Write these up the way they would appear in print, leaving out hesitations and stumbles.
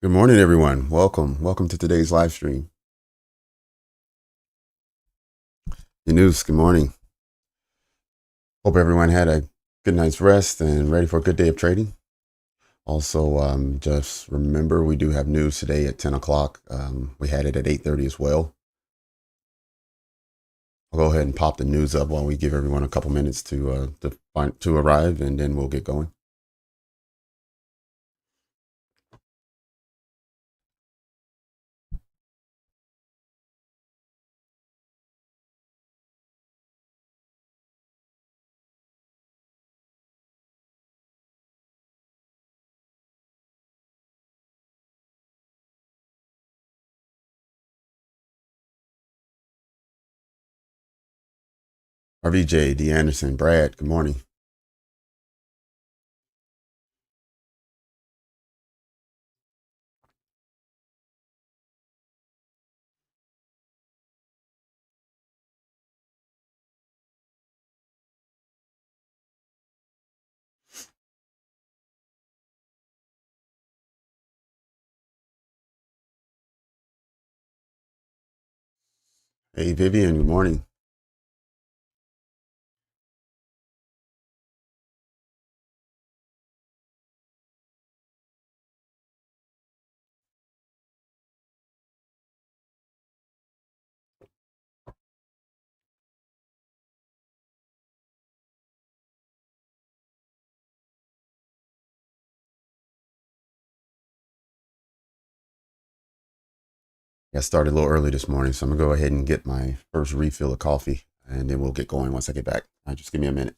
Good morning, everyone. Welcome to today's live stream. Good morning. Hope everyone had a good night's rest and ready for a good day of trading. Also, just remember we do have news today at 10 o'clock. We had it at 8:30 as well. I'll go ahead and pop the news up while we give everyone a couple minutes to arrive, and then we'll get going. RVJ, D. Anderson, Brad, good morning. Hey, Vivian, good morning. I started a little early this morning, so I'm going to go ahead and get my first refill of coffee, and then we'll get going once I get back. Just give me a minute.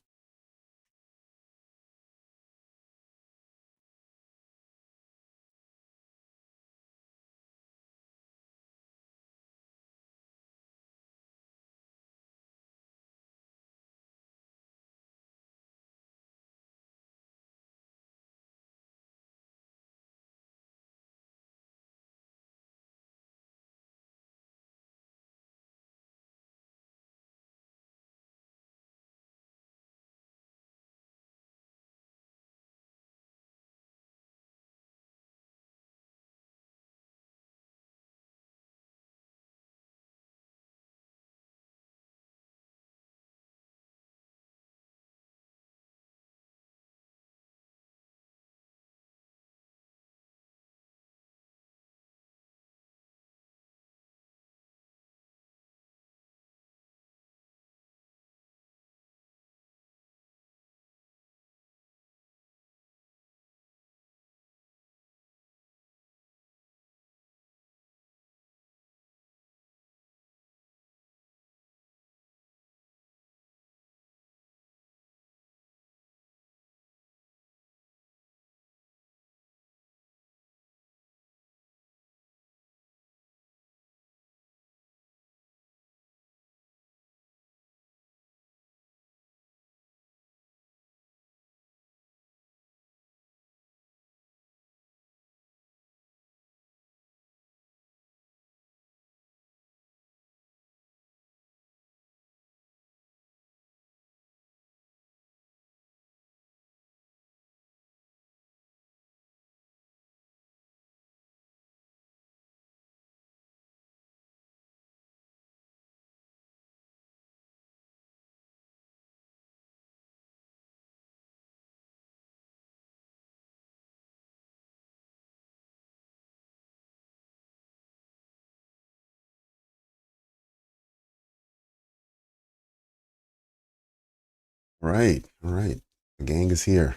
All right. The gang is here.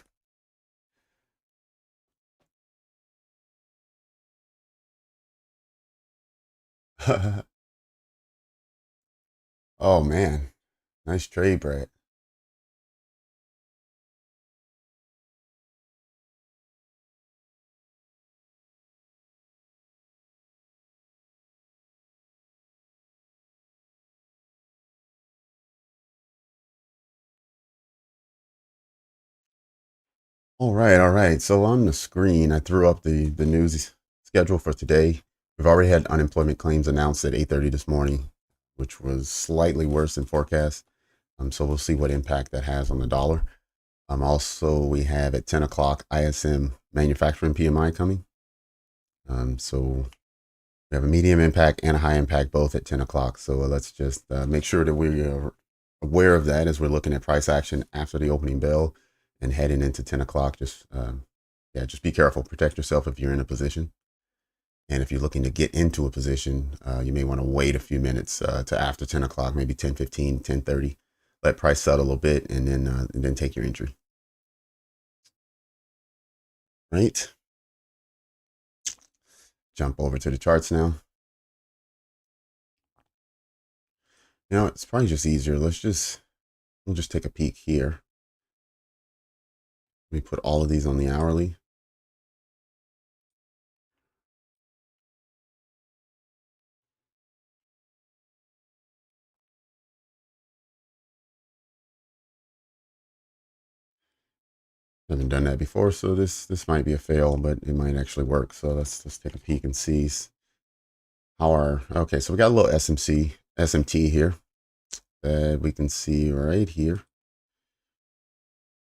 Oh man, nice trade, Brad. All right. So on the screen, I threw up the news schedule for today. We've already had unemployment claims announced at 8:30 this morning, which was slightly worse than forecast. So we'll see what impact that has on the dollar. Also, we have at 10 o'clock ISM manufacturing PMI coming. So we have a medium impact and a high impact both at 10 o'clock. So let's just make sure that we're aware of that as we're looking at price action after the opening bell and heading into 10 o'clock. Just be careful, protect yourself if you're in a position. And if you're looking to get into a position, you may want to wait a few minutes to after 10 o'clock, maybe 10:15, 10:30. Let price settle a little bit and then take your entry. Right? Jump over to the charts now. It's probably just easier. We'll just take a peek here. Let me put all of these on the hourly. Haven't done that before, so this might be a fail, but it might actually work. So let's take a peek and see okay, so we got a little SMT here that we can see right here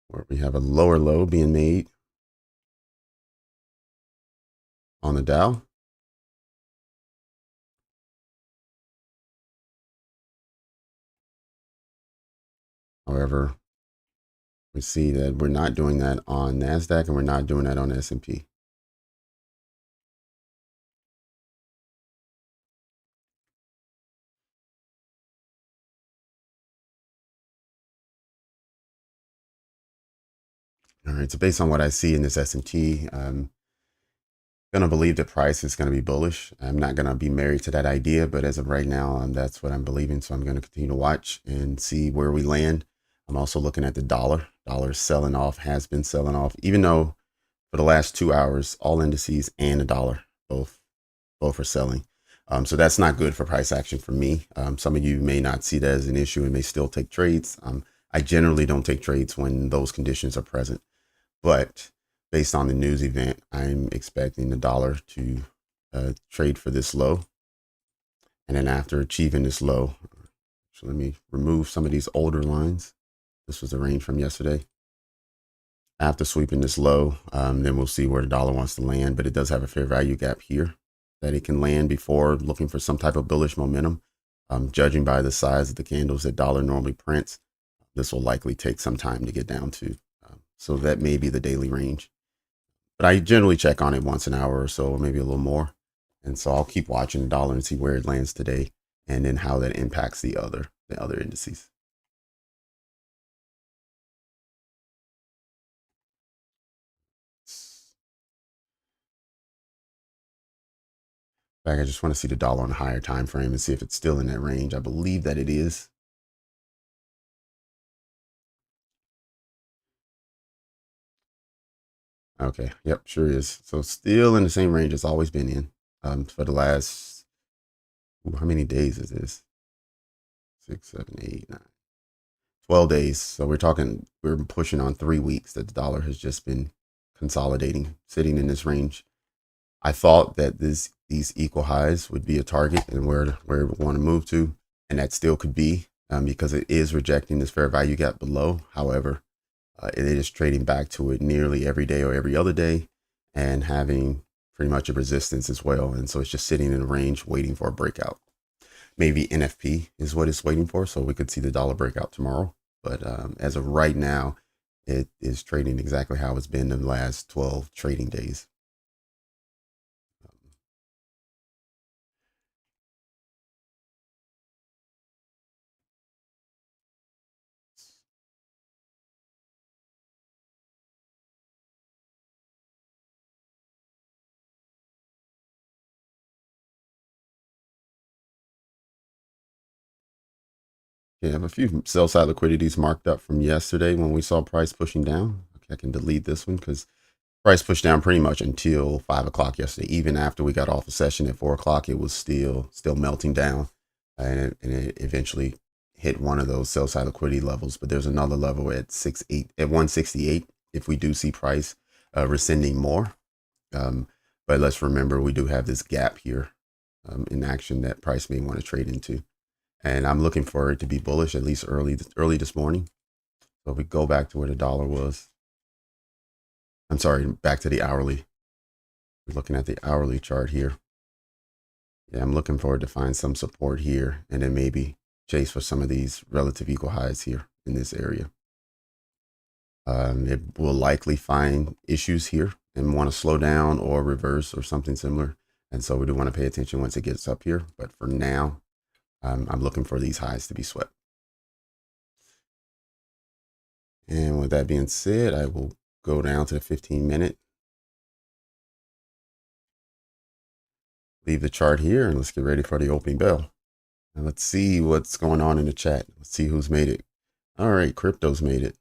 where we have a lower low being made on the Dow. However, we see that we're not doing that on Nasdaq and we're not doing that on S&P. All right, so based on what I see in this S&T, I'm gonna believe the price is gonna be bullish. I'm not gonna be married to that idea, but as of right now, that's what I'm believing. So I'm gonna continue to watch and see where we land. I'm also looking at the dollar. Dollar is selling off, has been selling off, even though for the last 2 hours, all indices and the dollar both are selling. So that's not good for price action for me. Some of you may not see that as an issue and may still take trades. I generally don't take trades when those conditions are present, but based on the news event, I'm expecting the dollar to trade for this low. And then after achieving this low, so let me remove some of these older lines. This was the range from yesterday. After sweeping this low, then we'll see where the dollar wants to land, but it does have a fair value gap here that it can land before looking for some type of bullish momentum. Judging by the size of the candles that dollar normally prints, this will likely take some time to get down to. So that may be the daily range. But I generally check on it once an hour or so, or maybe a little more. And so I'll keep watching the dollar and see where it lands today and then how that impacts the other indices. I just want to see the dollar on a higher time frame and see if it's still in that range. I believe that it is. Okay. Yep. Sure is. So still in the same range it's always been in for the last, how many days is this? 6, 7, 8, 9, 12 days. So we're pushing on 3 weeks that the dollar has just been consolidating, sitting in this range. I thought that these equal highs would be a target and where we want to move to, and that still could be because it is rejecting this fair value gap below. However, it is trading back to it nearly every day or every other day and having pretty much a resistance as well. And so it's just sitting in a range waiting for a breakout. Maybe NFP is what it's waiting for. So we could see the dollar breakout tomorrow. But as of right now, it is trading exactly how it's been in the last 12 trading days. Yeah, I have a few sell side liquidities marked up from yesterday when we saw price pushing down. Okay, I can delete this one because price pushed down pretty much until 5 o'clock yesterday. Even after we got off a session at 4 o'clock, it was still melting down, and it eventually hit one of those sell side liquidity levels. But there's another level at 168 if we do see price rescinding more. But let's remember we do have this gap here in action that price may want to trade into. And I'm looking for it to be bullish at least early this morning. So if we go back to where the dollar was, I'm sorry, back to the hourly. We're looking at the hourly chart here. Yeah, I'm looking forward to find some support here and then maybe chase for some of these relative equal highs here in this area. It will likely find issues here and want to slow down or reverse or something similar. And so we do want to pay attention once it gets up here. But for now, I'm looking for these highs to be swept. And with that being said, I will go down to the 15-minute. Leave the chart here and let's get ready for the opening bell. And let's see what's going on in the chat. Let's see who's made it. All right, crypto's made it.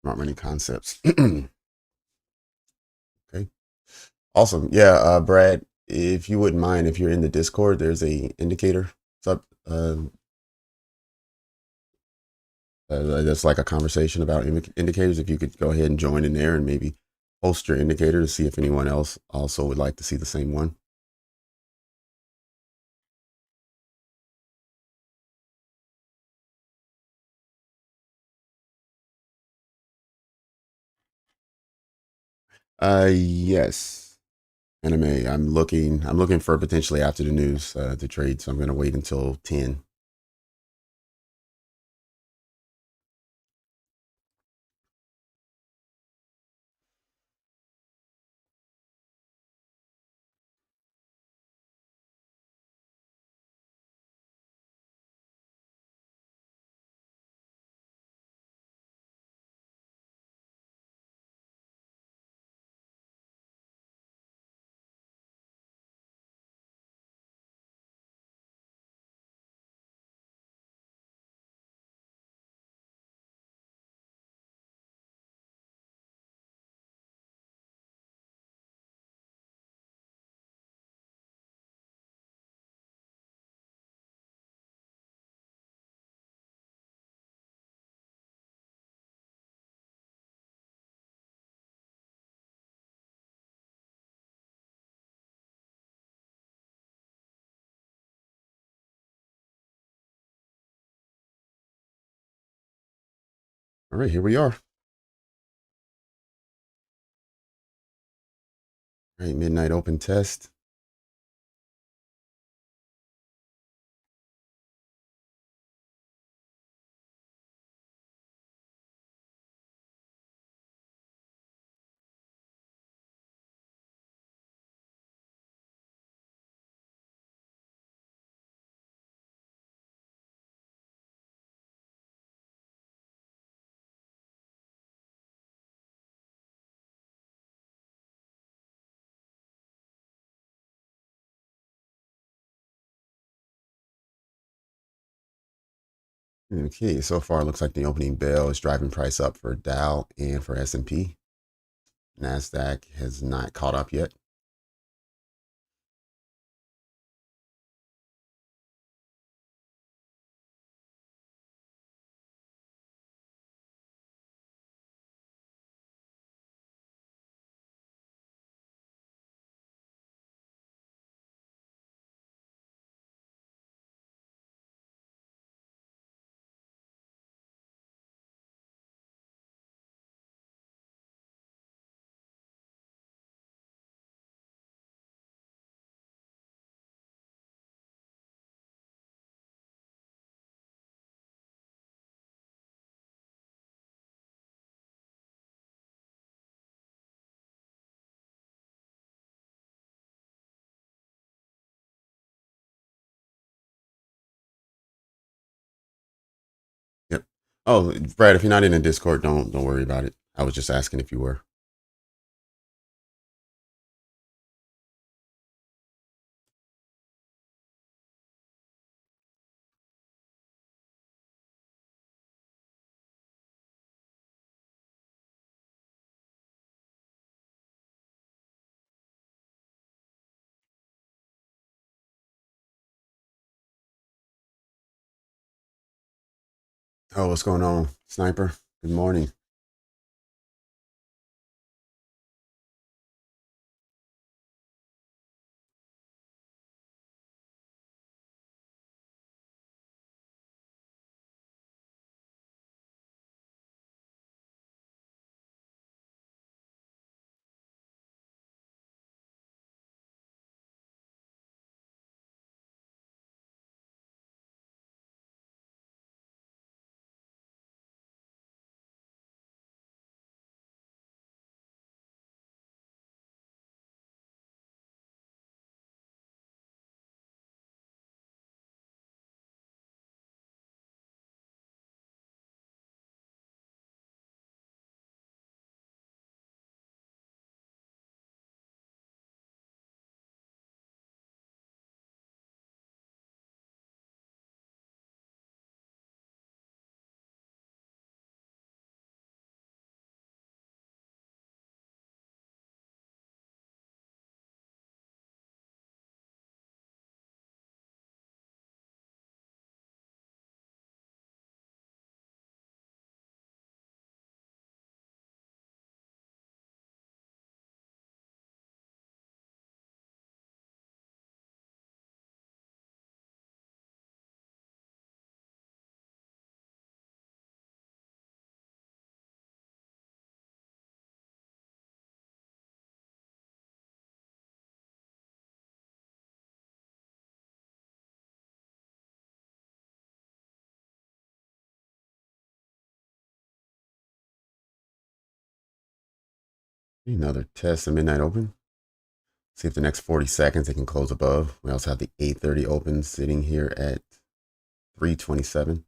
Smart money concepts. Okay. Awesome. Yeah, Brad, if you wouldn't mind, if you're in the Discord, there's a indicator. That's like a conversation about indicators. If you could go ahead and join in there and maybe post your indicator to see if anyone else also would like to see the same one. Yes. Anime. I'm looking for potentially after the news to trade. So I'm going to wait until 10. All right, here we are. All right, midnight open test. Okay, so far it looks like the opening bell is driving price up for Dow and for S&P. Nasdaq has not caught up yet. Oh, Brad, if you're not in the Discord, don't worry about it. I was just asking if you were. Oh, what's going on, Sniper? Good morning. Another test, the midnight open. See if the next 40 seconds they can close above. We also have the 8:30 open sitting here at 327.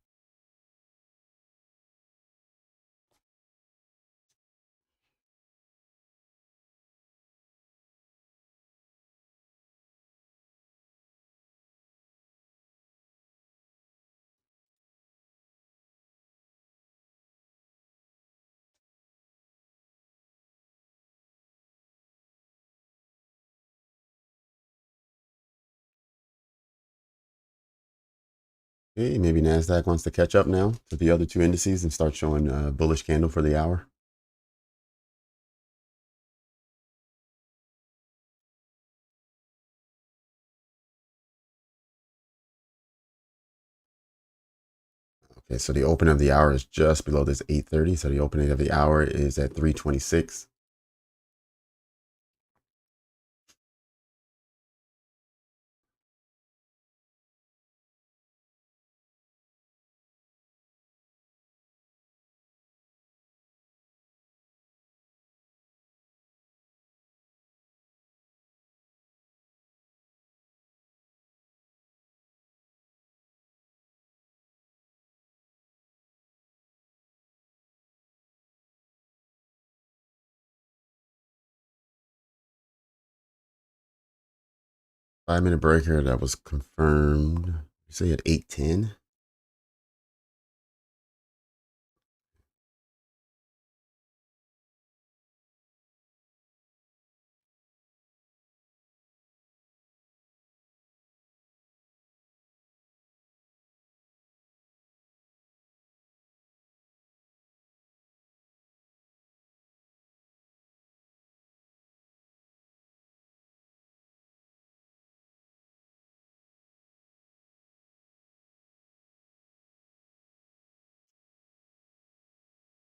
Okay, maybe Nasdaq wants to catch up now to the other two indices and start showing a bullish candle for the hour. Okay, so the open of the hour is just below this 8:30. So the opening of the hour is at 326. Five-minute breaker that was confirmed. You say at 8:10.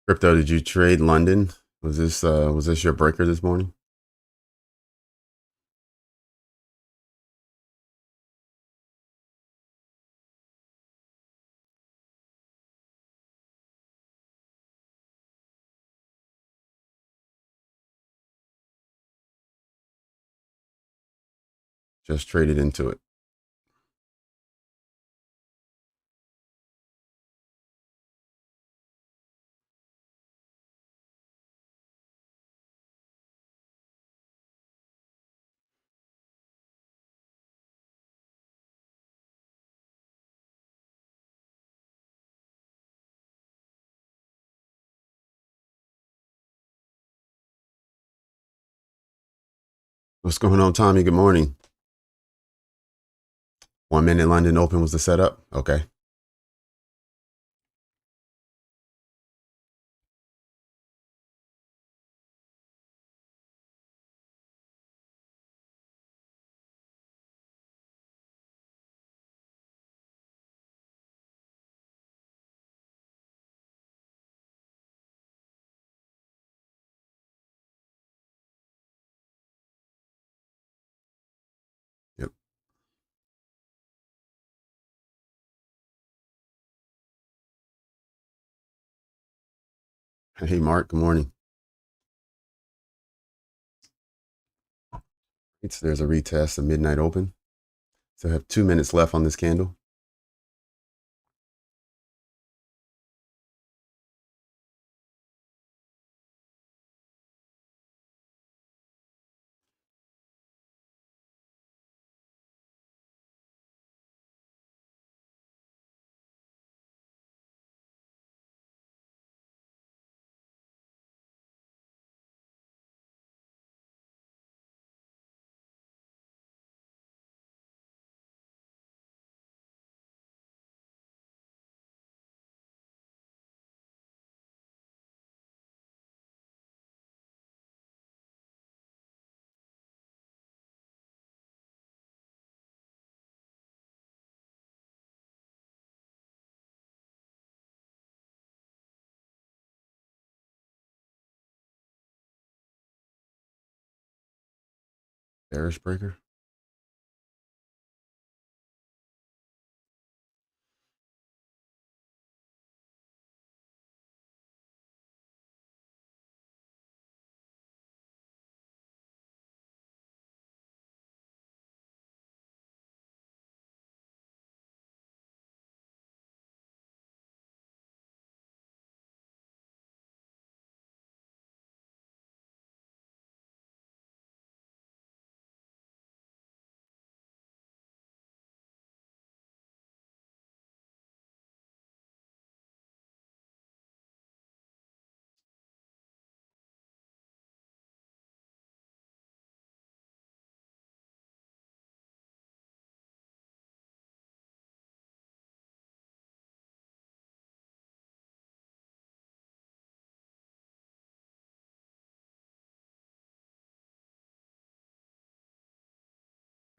'Crypto, did you trade London? Was this your breaker this morning? Just traded into it. What's going on, Tommy? Good morning. 1 minute London Open was the setup. Okay. Yep. Hey, Mark. Good morning. There's a retest of midnight open. So I have 2 minutes left on this candle. Bearish breaker.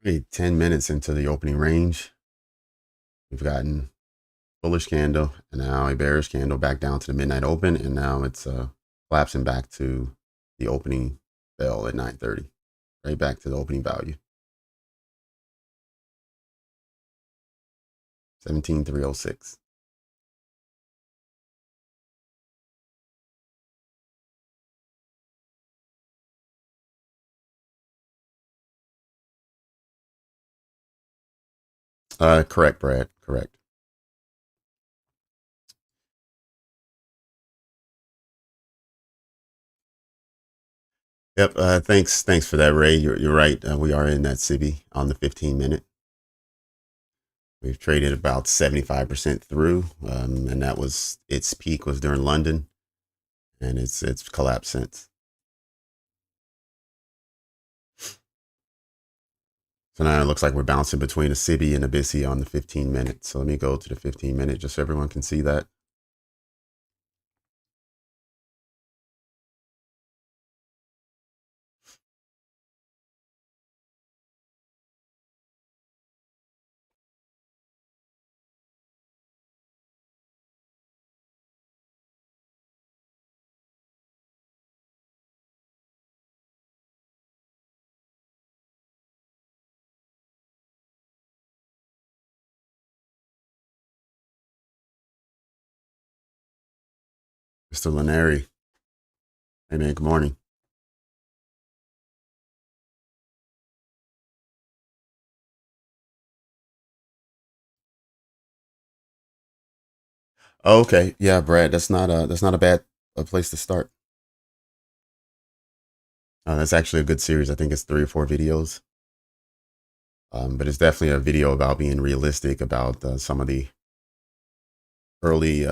Hey, 10 minutes into the opening range. We've gotten bullish candle and now a bearish candle back down to the midnight open. And now it's collapsing back to the opening bell at 9:30. Right back to the opening value. 17,306. Correct, Brad. Correct. Yep. Thanks for that, Ray. You're right. We are in that CB on the 15-minute. We've traded about 75% through, and that was its peak was during London, and it's collapsed since. So now it looks like we're bouncing between a CB and a BISI on the 15-minute. So let me go to the 15-minute just so everyone can see that. Mr. Laneri. Hey man, good morning. Oh, okay. Yeah, Brad, that's not a bad place to start. That's actually a good series. I think it's 3 or 4 videos. But it's definitely a video about being realistic about some of the early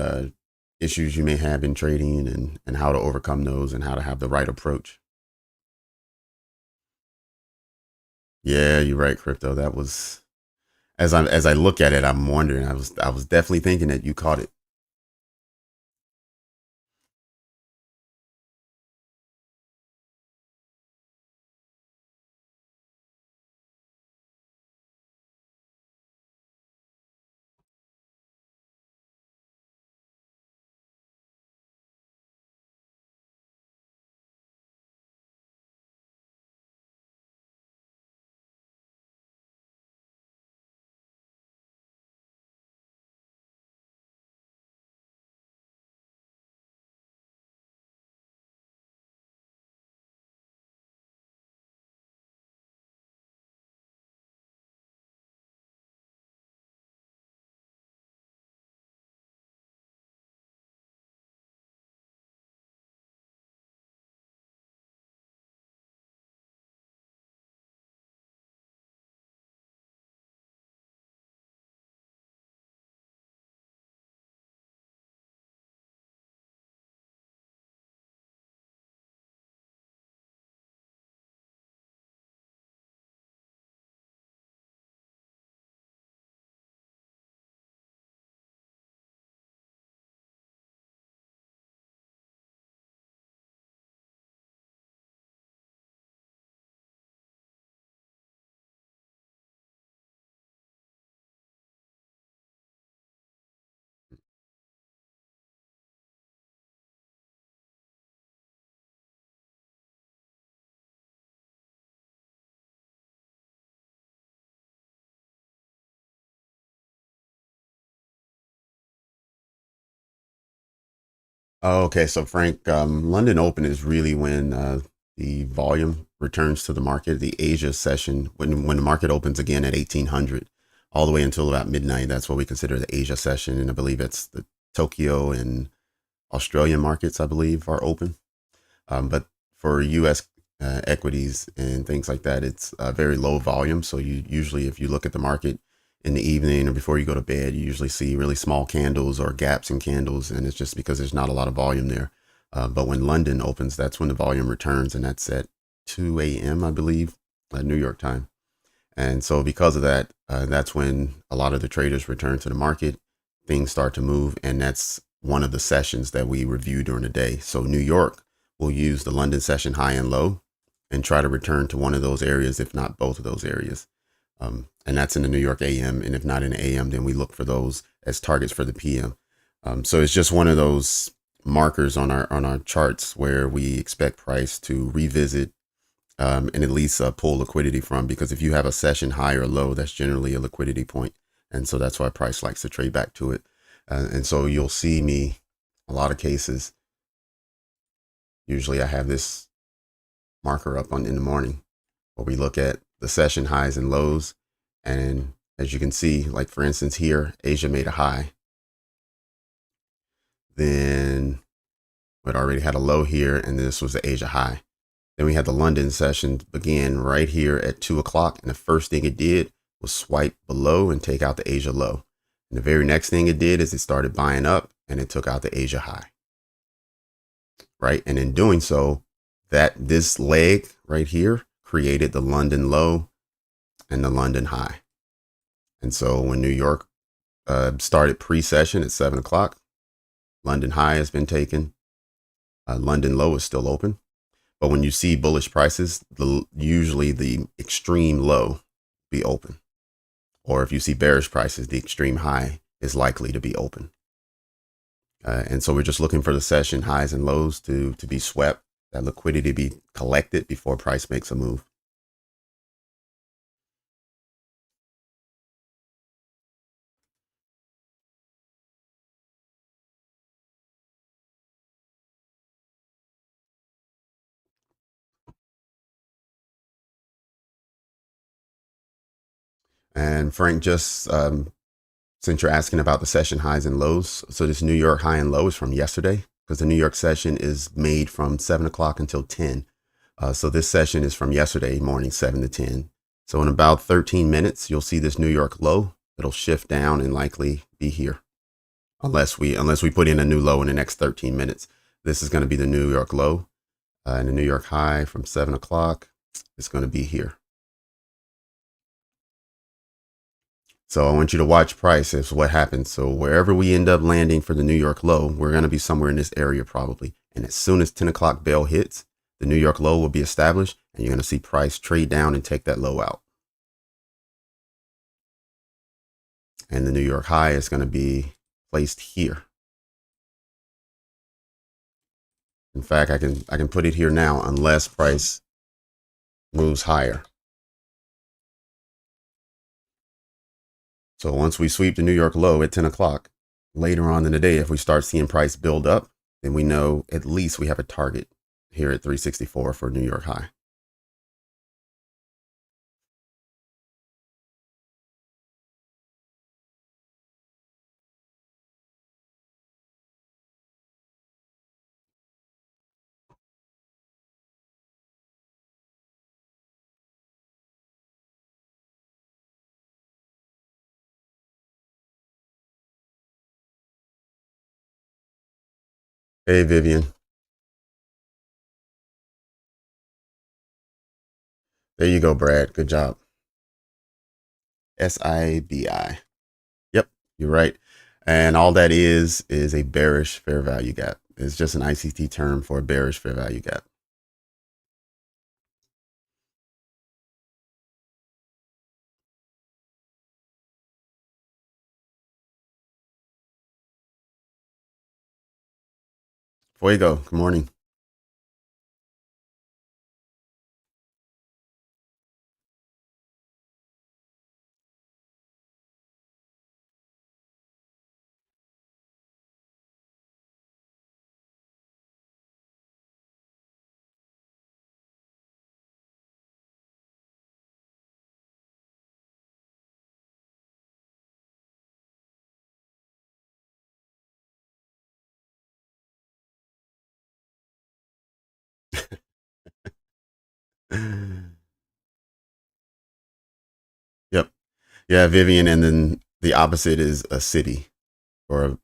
issues you may have in trading and how to overcome those and how to have the right approach. Yeah, you're right, crypto. That was as I look at it, I'm wondering. I was definitely thinking that you caught it. Oh, okay, so Frank, London Open is really when the volume returns to the market. The Asia session, when the market opens again at 1800, all the way until about midnight. That's what we consider the Asia session, and I believe it's the Tokyo and Australian markets, I believe, are open. But for U.S. Equities and things like that, it's very low volume. So you usually, if you look at the market in the evening or before you go to bed, you usually see really small candles or gaps in candles, and it's just because there's not a lot of volume there. But when London opens, that's when the volume returns, and that's at 2 a.m., I believe, New York time. And so because of that, that's when a lot of the traders return to the market, things start to move. And that's one of the sessions that we review during the day. So New York will use the London session high and low and try to return to one of those areas, if not both of those areas. And that's in the New York AM. And if not in the AM, then we look for those as targets for the PM. So it's just one of those markers on our charts where we expect price to revisit and at least pull liquidity from, because if you have a session high or low, that's generally a liquidity point. And so that's why price likes to trade back to it. And so you'll see me, a lot of cases, usually I have this marker up on in the morning where we look at the session highs and lows. And as you can see, like for instance here, Asia made a high. Then it already had a low here, and this was the Asia high. Then we had the London session begin right here at 2 o'clock. And the first thing it did was swipe below and take out the Asia low. And the very next thing it did is it started buying up and it took out the Asia high. Right. And in doing so, this leg right here created the London low and the London high. And so when New York started pre-session at 7 o'clock, London high has been taken. London low is still open. But when you see bullish prices, usually the extreme low be open. Or if you see bearish prices, the extreme high is likely to be open. And so we're just looking for the session highs and lows to be swept, that liquidity be collected before price makes a move. And Frank, just since you're asking about the session highs and lows, so this New York high and low is from yesterday, because the New York session is made from 7 o'clock until 10. So this session is from yesterday morning, 7 to 10. So in about 13 minutes, you'll see this New York low. It'll shift down and likely be here, unless we put in a new low in the next 13 minutes. This is going to be the New York low, and the New York high from 7 o'clock is going to be here. So I want you to watch price is what happens. So wherever we end up landing for the New York low, we're going to be somewhere in this area probably. And as soon as 10 o'clock bell hits, the New York low will be established and you're going to see price trade down and take that low out. And the New York high is going to be placed here. In fact, I can put it here now unless price moves higher. So once we sweep the New York low at 10 o'clock, later on in the day, if we start seeing price build up, then we know at least we have a target here at 364 for New York high. Hey, Vivian. There you go, Brad. Good job. SIBI. Yep, you're right. And all that is a bearish fair value gap. It's just an ICT term for a bearish fair value gap. Fuego, good morning. Yep. Yeah, Vivian. And then the opposite is a city or a,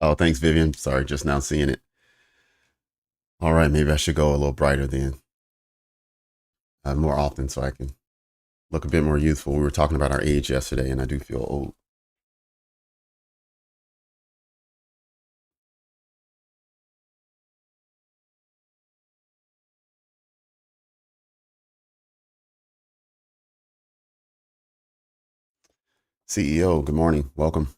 Oh, thanks, Vivian. Sorry, just now seeing it. All right, maybe I should go a little brighter then, more often so I can look a bit more youthful. We were talking about our age yesterday, and I do feel old. CEO, good morning. Welcome.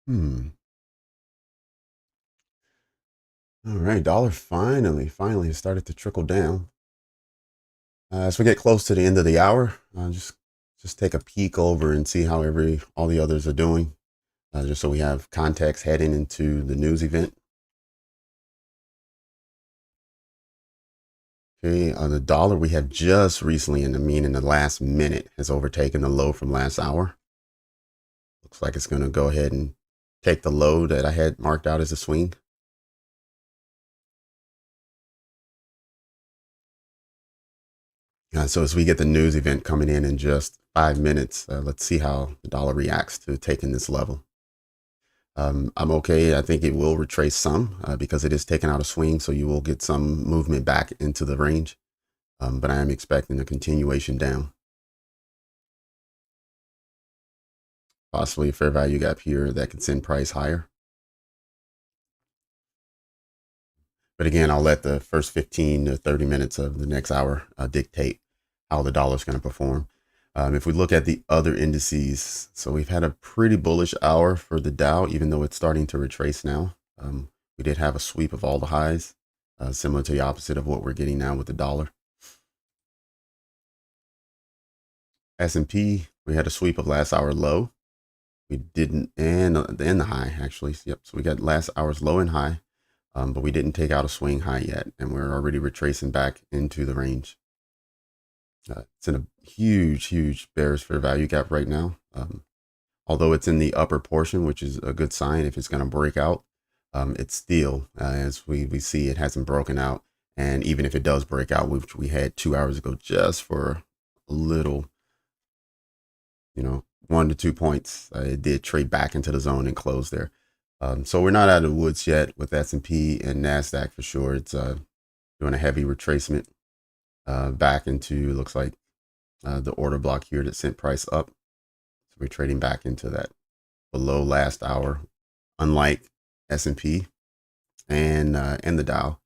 Hmm. All right, dollar finally started to trickle down. As we get close to the end of the hour, just take a peek over and see how all the others are doing, just so we have context heading into the news event. Okay, the dollar we have just recently, in the last minute, has overtaken the low from last hour. Looks like it's going to go ahead and take the low that I had marked out as a swing. So as we get the news event coming in just 5 minutes, let's see how the dollar reacts to taking this level. I'm okay. I think it will retrace some because it is taking out a swing, so you will get some movement back into the range. But I am expecting a continuation down. Possibly a fair value gap here that could send price higher. But again, I'll let the first 15 to 30 minutes of the next hour dictate how the dollar's going to perform. If we look at the other indices, so we've had a pretty bullish hour for the Dow, even though it's starting to retrace now. We did have a sweep of all the highs, similar to the opposite of what we're getting now with the dollar. S&P, we had a sweep of last hour low. We didn't, and the high actually. Yep. So we got last hour's low and high, but we didn't take out a swing high yet, and we're already retracing back into the range. It's in a huge bearish fair value gap right now. Although it's in the upper portion, which is a good sign if it's going to break out. It's still, as we see, it hasn't broken out. And even if it does break out, which we had 2 hours ago, just for a little, 1 to 2 points, it did trade back into the zone and close there. So we're not out of the woods yet with S&P and Nasdaq for sure. It's doing a heavy retracement back into, looks like, the order block here that sent price up. So we're trading back into that below last hour, unlike S&P and the Dow.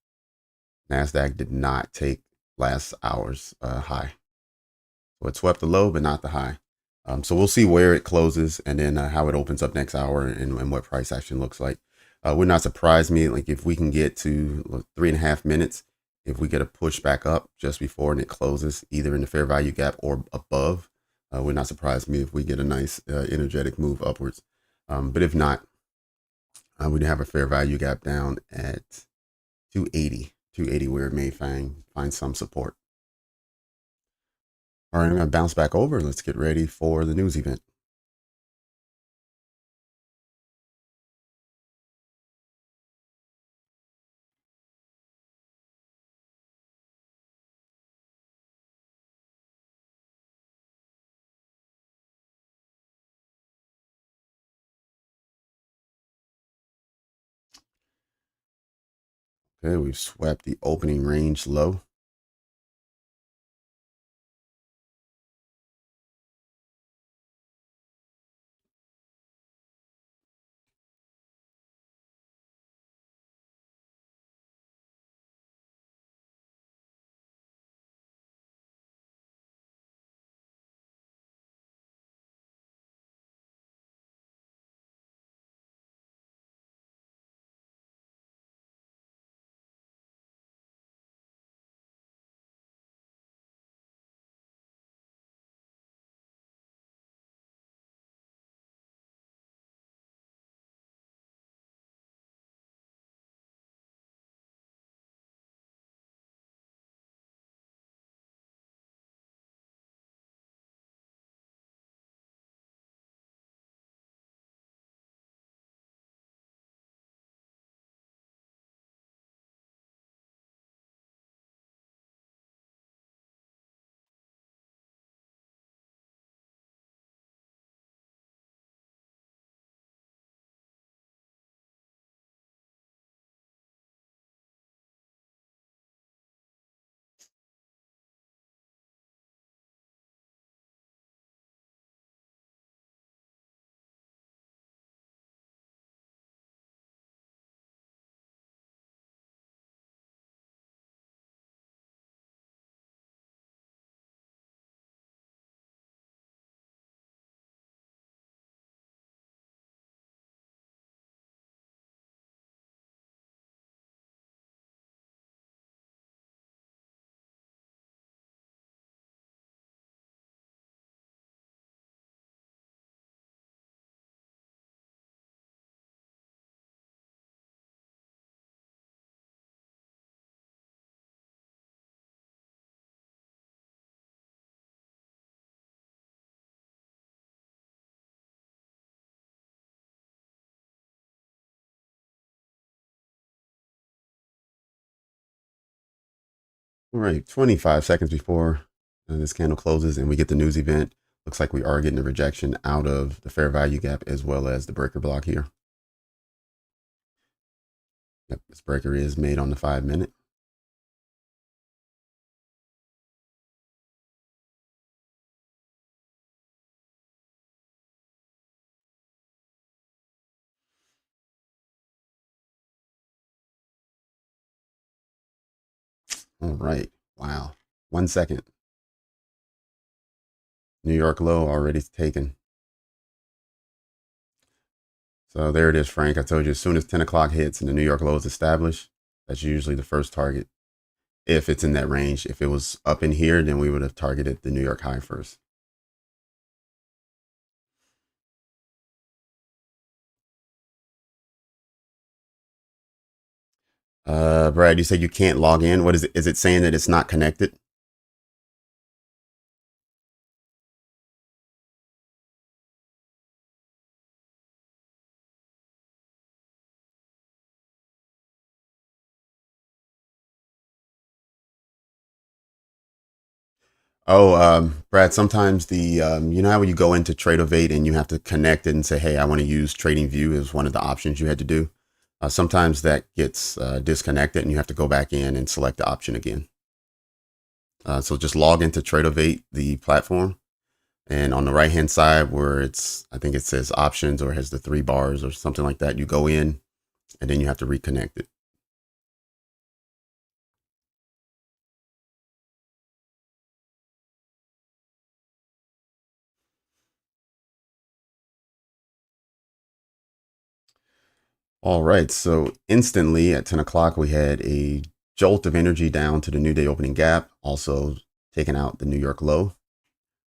Nasdaq did not take last hour's high, so it swept the low but not the high. So we'll see where it closes and then how it opens up next hour and what price action looks like. Would not surprise me, like if we can get to 3.5 minutes, if we get a push back up just before and it closes either in the fair value gap or above, would not surprise me if we get a nice energetic move upwards. But if not, we'd have a fair value gap down at 280 where it may find some support. All right, I'm going to bounce back over. Let's get ready for the news event. Okay, we've swept the opening range low. All right, 25 seconds before this candle closes and we get the news event. Looks like we are getting a rejection out of the fair value gap as well as the breaker block here. Yep, this breaker is made on the 5-minute. All right, wow, 1 second. New York low already taken. So there it is, Frank. I told you as soon as 10 o'clock hits and the New York low is established, that's usually the first target. If it's in that range, if it was up in here, then we would have targeted the New York high first. Brad, you said you can't log in. What is it? Is it saying that it's not connected? Oh, Brad, sometimes you know how when you go into Tradovate and you have to connect it and say, hey, I want to use TradingView as one of the options you had to do. Sometimes that gets disconnected and you have to go back in and select the option again. So just log into Tradovate, the platform, and on the right hand side where I think it says options or has the 3 bars or something like that, you go in and then you have to reconnect it. All right, so instantly at 10 o'clock, we had a jolt of energy down to the new day opening gap, also taking out the New York low,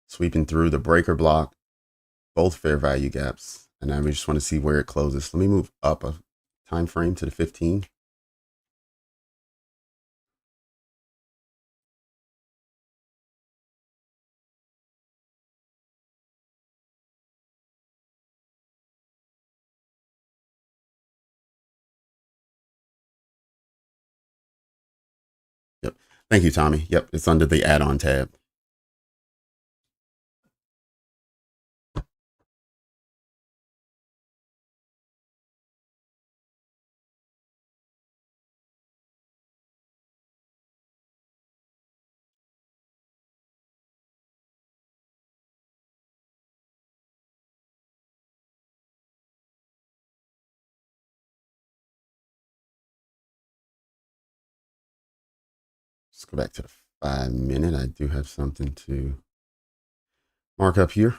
sweeping through the breaker block, both fair value gaps. And now we just want to see where it closes. Let me move up a time frame to the 15. Yep. Thank you, Tommy. Yep, it's under the add-on tab. Let's go back to the 5-minute. I do have something to mark up here.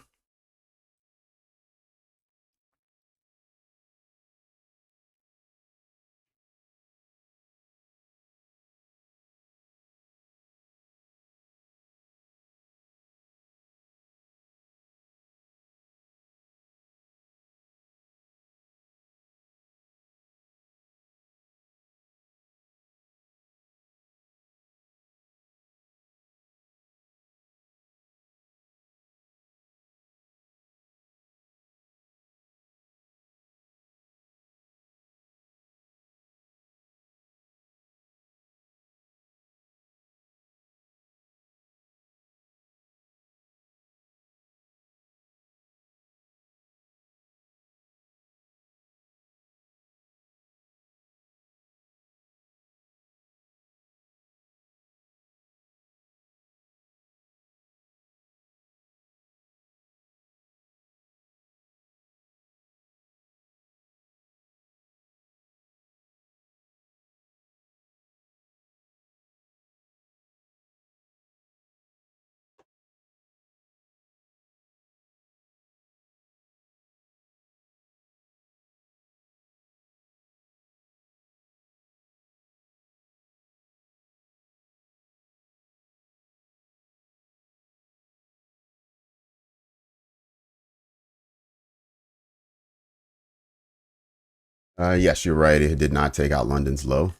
Yes, you're right. It did not take out London's low,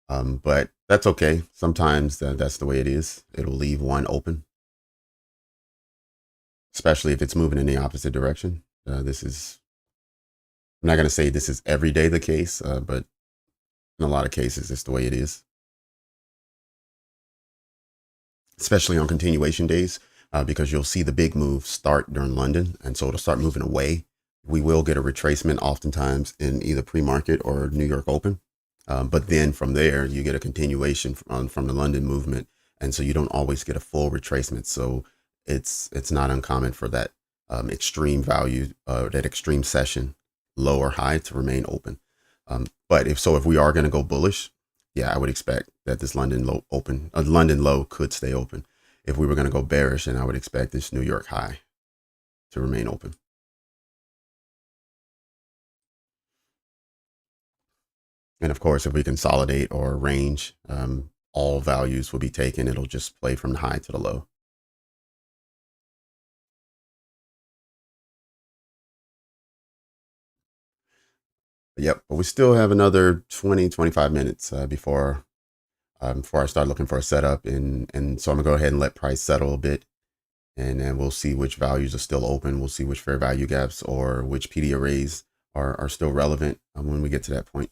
but that's okay. Sometimes that's the way it is. It'll leave one open, especially if it's moving in the opposite direction. I'm not going to say this is every day the case, but in a lot of cases, it's the way it is. especially on continuation days, because you'll see the big move start during London. And so it'll start moving away. We will get a retracement oftentimes in either pre-market or New York Open. But then from there, you get a continuation from the London movement. And so you don't always get a full retracement. So it's not uncommon for that extreme value, that extreme session, low or high, to remain open. But if we are going to go bullish, yeah, I would expect that this London low could stay open. If we were going to go bearish, then I would expect this New York high to remain open. And of course, if we consolidate or range, all values will be taken. It'll just play from the high to the low. Yep, but we still have another 20, 25 minutes before I start looking for a setup. And so I'm gonna go ahead and let price settle a bit, and then we'll see which values are still open. We'll see which fair value gaps or which PD arrays are still relevant when we get to that point.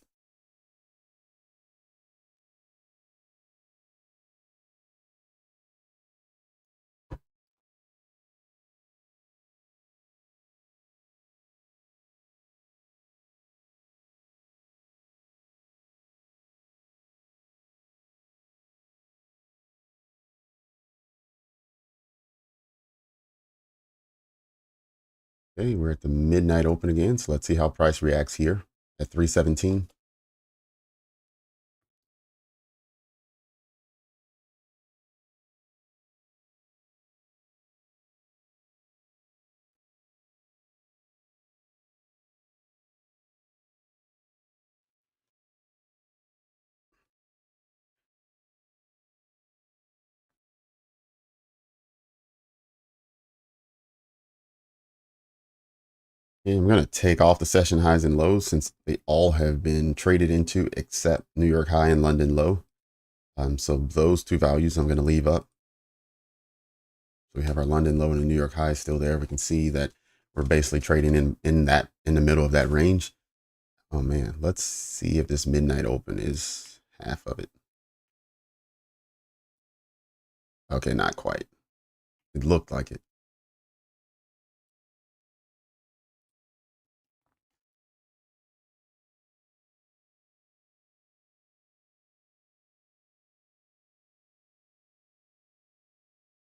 Okay, we're at the midnight open again, so let's see how price reacts here at 317. And I'm going to take off the session highs and lows since they all have been traded into except New York high and London low. So those two values I'm going to leave up. So we have our London low and the New York high still there. We can see that we're basically trading in the middle of that range. Oh man, let's see if this midnight open is half of it. Okay, not quite. It looked like it.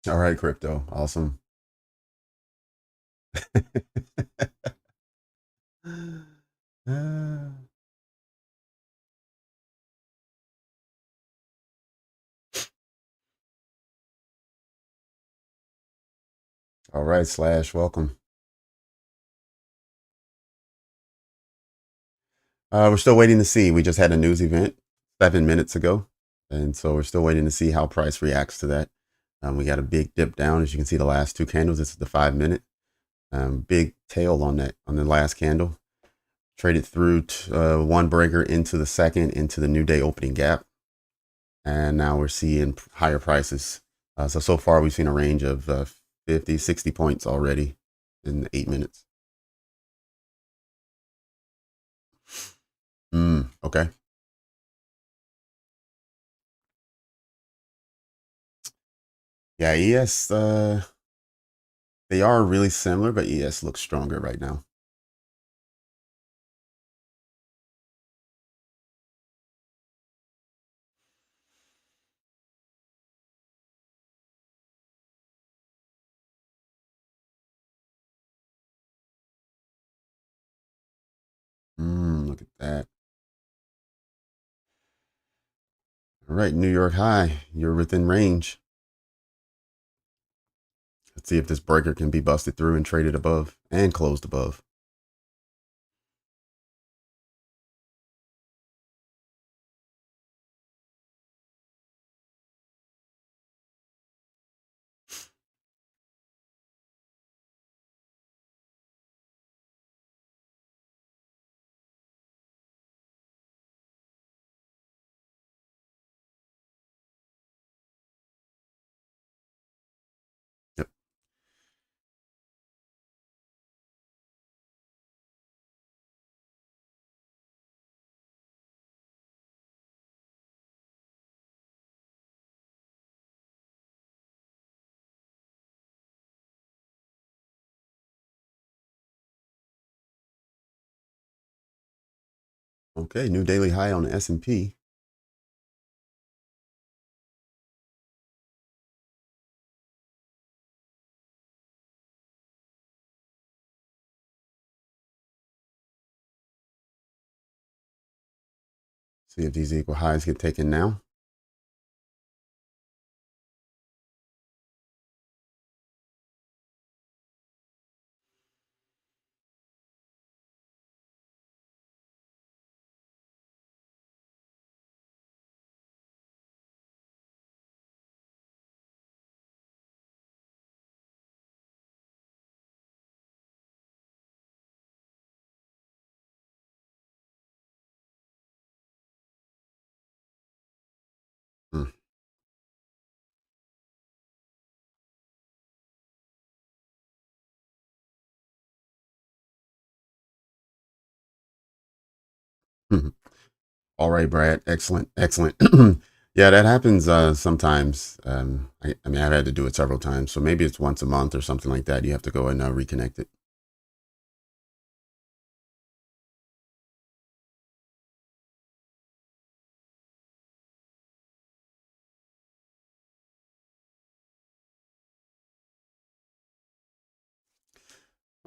All right, crypto. Awesome. All right, Slash, welcome. We're still waiting to see. We just had a news event 7 minutes ago. And so we're still waiting to see how price reacts to that. We got a big dip down. As you can see, the last two candles, this is the 5 minute. Big tail on the last candle. Traded through one breaker into the second, into the new day opening gap. And now we're seeing higher prices. So far we've seen a range of 50, 60 points already in 8 minutes. Okay. Yeah, ES, they are really similar, but ES looks stronger right now. Look at that. All right, New York high, you're within range. Let's see if this breaker can be busted through and traded above and closed above. Yep. Okay, new daily high on the S&P. See if these equal highs get taken now. Hmm. All right, Brad. Excellent. Excellent. Yeah, that happens sometimes. I mean, I've had to do it several times. So maybe it's once a month or something like that. You have to go and reconnect it.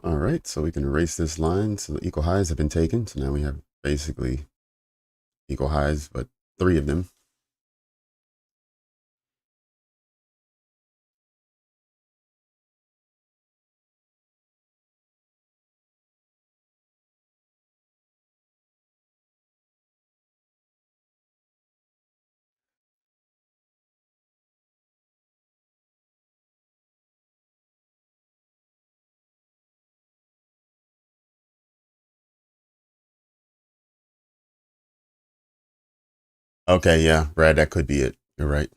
All right. So we can erase this line. So the equal highs have been taken. So now we have basically equal highs, but three of them. Okay. Yeah, Brad, that could be it. You're right.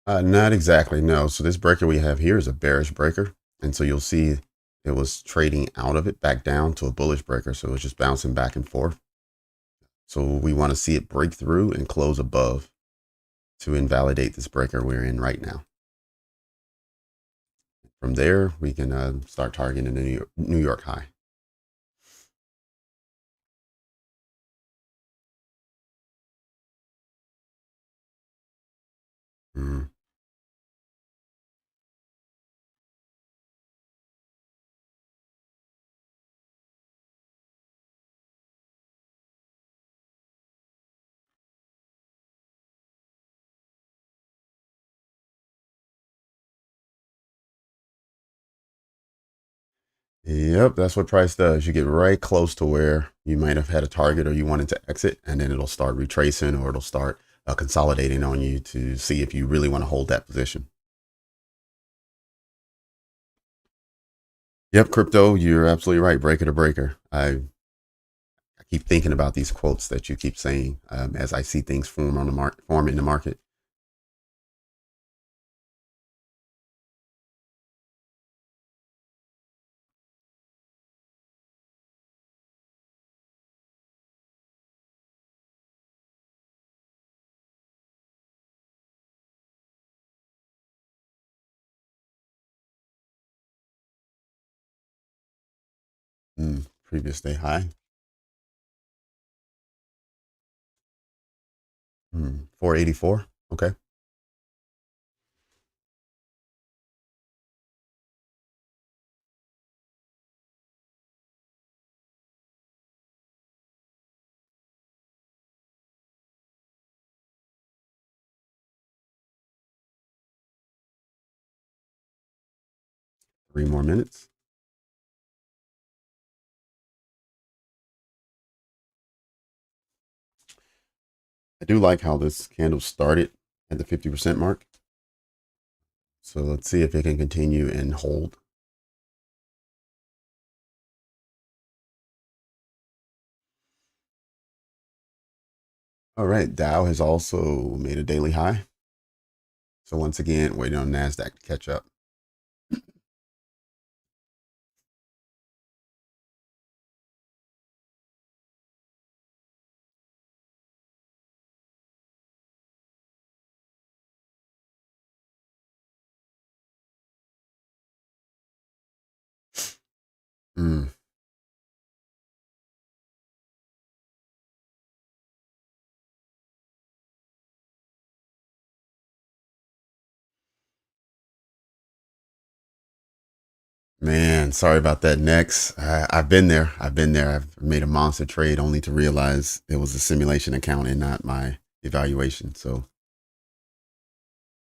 Not exactly. No. So this breaker we have here is a bearish breaker. And so you'll see it was trading out of it back down to a bullish breaker. So it was just bouncing back and forth. So we want to see it break through and close above to invalidate this breaker we're in right now. From there, we can start targeting the New York high. Mm. Yep, that's what price does. You get right close to where you might have had a target or you wanted to exit, and then it'll start retracing or it'll start consolidating on you to see if you really want to hold that position. Yep, crypto, you're absolutely right. Breaker to breaker. I keep thinking about these quotes that you keep saying as I see things form on the form in the market. Previous day high. 484. Okay. 3 more minutes. I do like how this candle started at the 50% mark. So let's see if it can continue and hold. All right, Dow has also made a daily high. So once again, waiting on Nasdaq to catch up. Mm. Man, sorry about that. Next, I've been there. I've been there. I've made a monster trade only to realize it was a simulation account and not my evaluation. So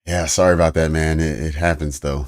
yeah, sorry about that, man. It happens though.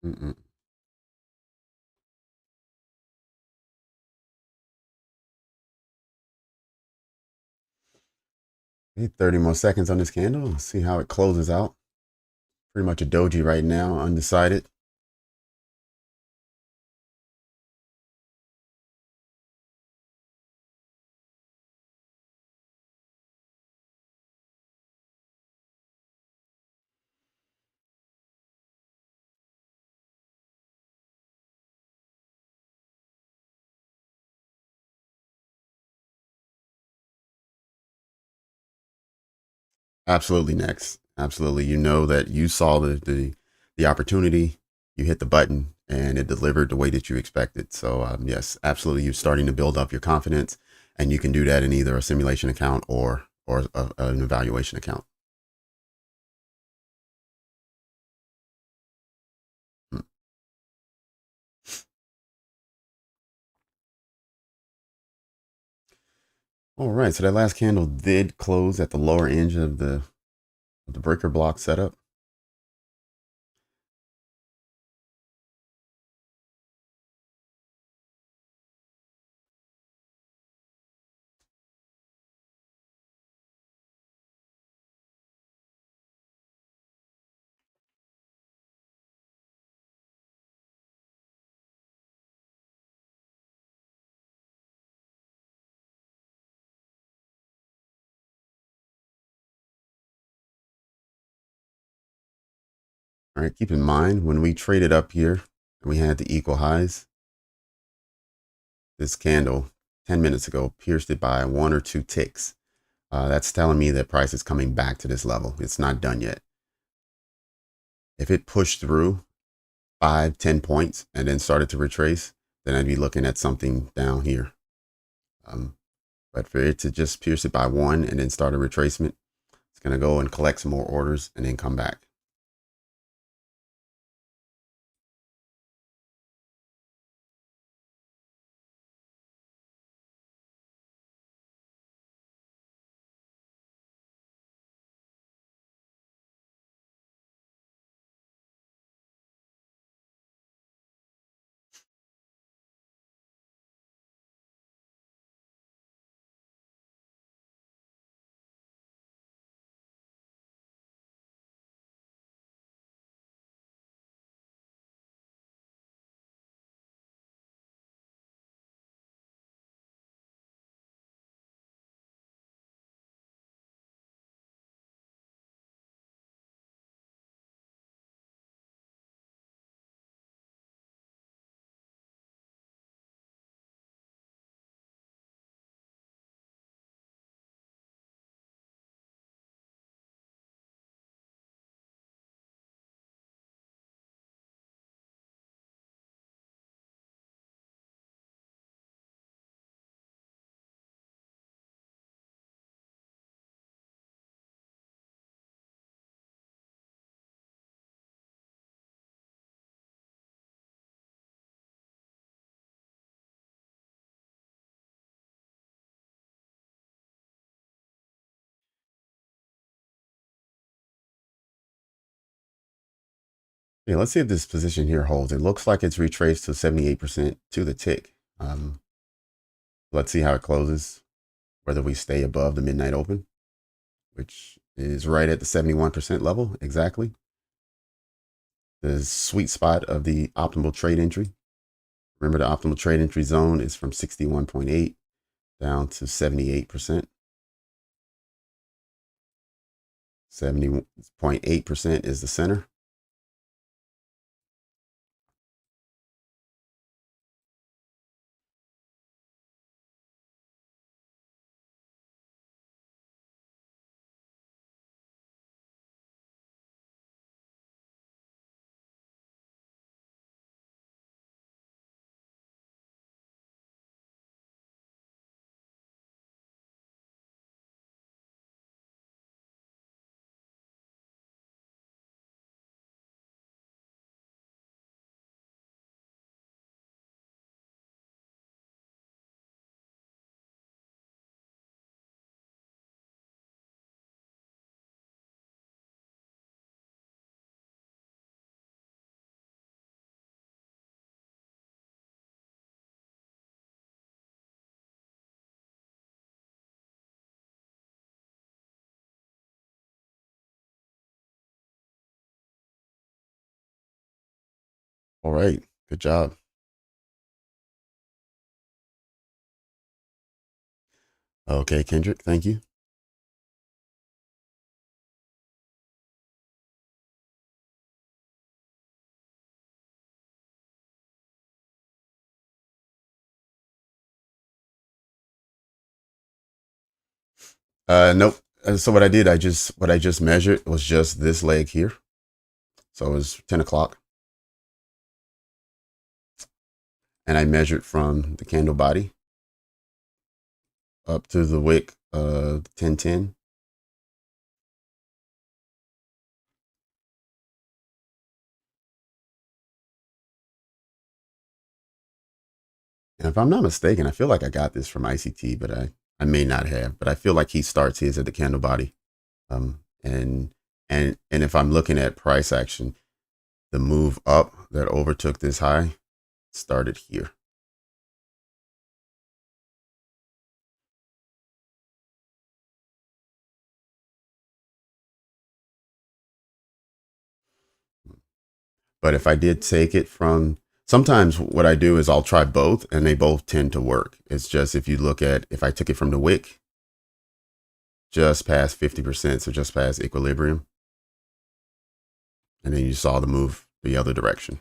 Mm-mm. 30 more seconds on this candle. Let's see how it closes out. Pretty much a doji right now, undecided. Absolutely next. Absolutely. You know that you saw the opportunity, you hit the button, and it delivered the way that you expected. So yes, absolutely. You're starting to build up your confidence, and you can do that in either a simulation account or an evaluation account. Hmm. All right. So that last candle did close at the lower edge of the breaker block setup. All right. Keep in mind when we traded up here, and we had the equal highs. This candle 10 minutes ago pierced it by one or two ticks. That's telling me that price is coming back to this level. It's not done yet. If it pushed through 5, 10 points and then started to retrace, then I'd be looking at something down here. But for it to just pierce it by one and then start a retracement, it's going to go and collect some more orders and then come back. Yeah, let's see if this position here holds. It looks like it's retraced to 78% to the tick. Let's see how it closes, whether we stay above the midnight open, which is right at the 71% level exactly. The sweet spot of the optimal trade entry. Remember, the optimal trade entry zone is from 61.8 down to 78%. 70.8% is the center. All right. Good job. Okay, Kendrick. Thank you. Nope. So what I did, what I just measured was just this leg here. So it was 10 o'clock. And I measured from the candle body up to the wick of 1010. And if I'm not mistaken, I feel like I got this from ICT, but I may not have. But I feel like he starts his at the candle body. And if I'm looking at price action, the move up that overtook this high started here. But if I did take it from, sometimes what I do is I'll try both and they both tend to work. It's just if you look at, if I took it from the wick, just past 50%, so just past equilibrium, and then you saw the move the other direction.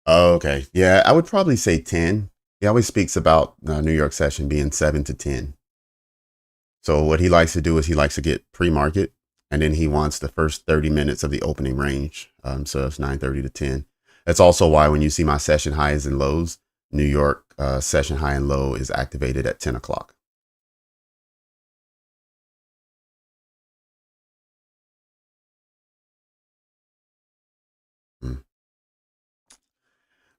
Oh, okay. Yeah, I would probably say 10. He always speaks about New York session being 7 to 10. So what he likes to do is he likes to get pre-market, and then he wants the first 30 minutes of the opening range. So it's 9:30 to 10. That's also why when you see my session highs and lows, New York session high and low is activated at 10 o'clock. Mm.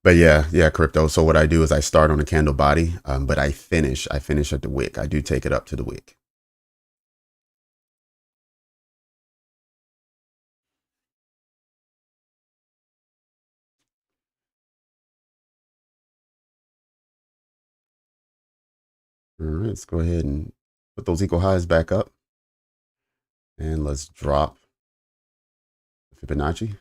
But yeah, crypto. So what I do is I start on the candle body, but I finish at the wick. I do take it up to the wick. All right, let's go ahead and put those equal highs back up. And let's drop Fibonacci.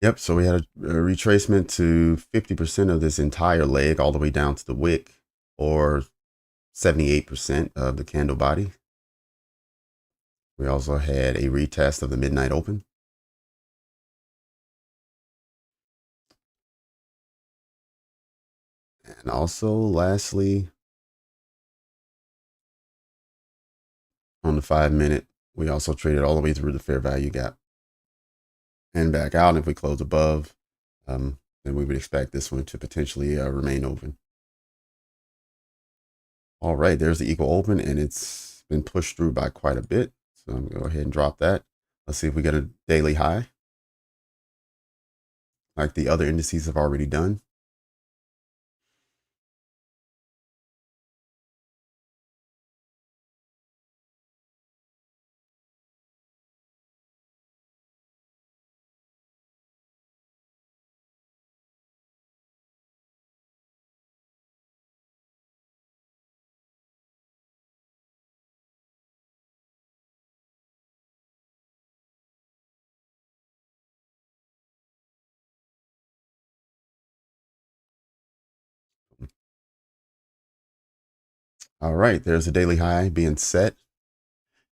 Yep, so we had a retracement to 50% of this entire leg all the way down to the wick, or 78% of the candle body. We also had a retest of the midnight open. And also, lastly, on the 5-minute, we also traded all the way through the fair value gap and back out. And if we close above, then we would expect this one to potentially remain open. All right, there's the equal open, and it's been pushed through by quite a bit. So I'm gonna go ahead and drop that. Let's see if we get a daily high, like the other indices have already done. All right, there's a daily high being set.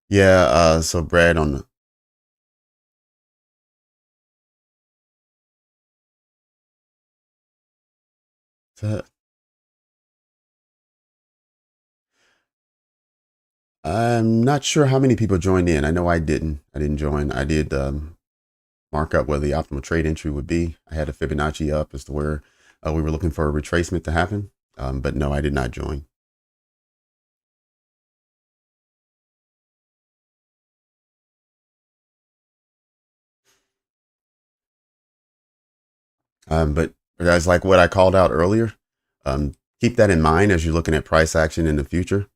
Yeah, so Brad on the, I'm not sure how many people joined in. I know I didn't. I didn't join. I did mark up where the optimal trade entry would be. I had a Fibonacci up as to where we were looking for a retracement to happen. But no, I did not join. But guys, like what I called out earlier, keep that in mind as you're looking at price action in the future.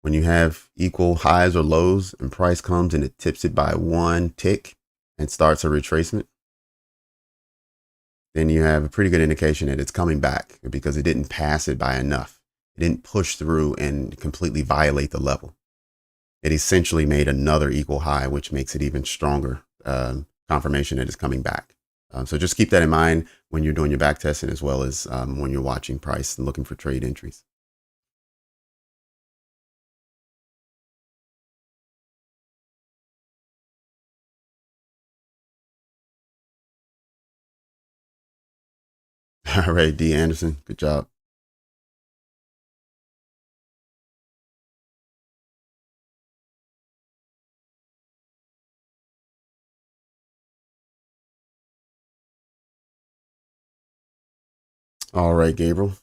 When you have equal highs or lows and price comes and it tips it by one tick, and starts a retracement, then you have a pretty good indication that it's coming back because it didn't pass it by enough. It didn't push through and completely violate the level. It essentially made another equal high, which makes it even stronger confirmation that it's coming back. So just keep that in mind when you're doing your back testing, as well as when you're watching price and looking for trade entries. All right, D. Anderson, good job. All right, Gabriel.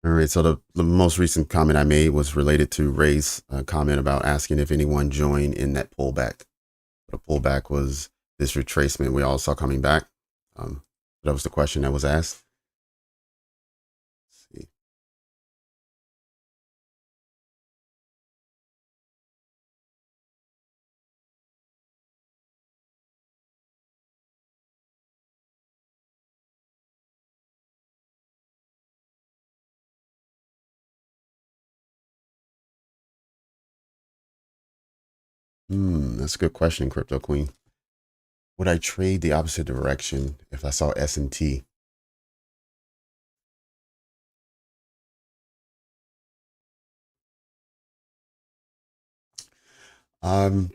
All right, so the most recent comment I made was related to Ray's comment about asking if anyone joined in that pullback. The pullback was this retracement we all saw coming back. That was the question that was asked. Let's see. That's a good question, Crypto Queen. Would I trade the opposite direction if I saw S&T? Um,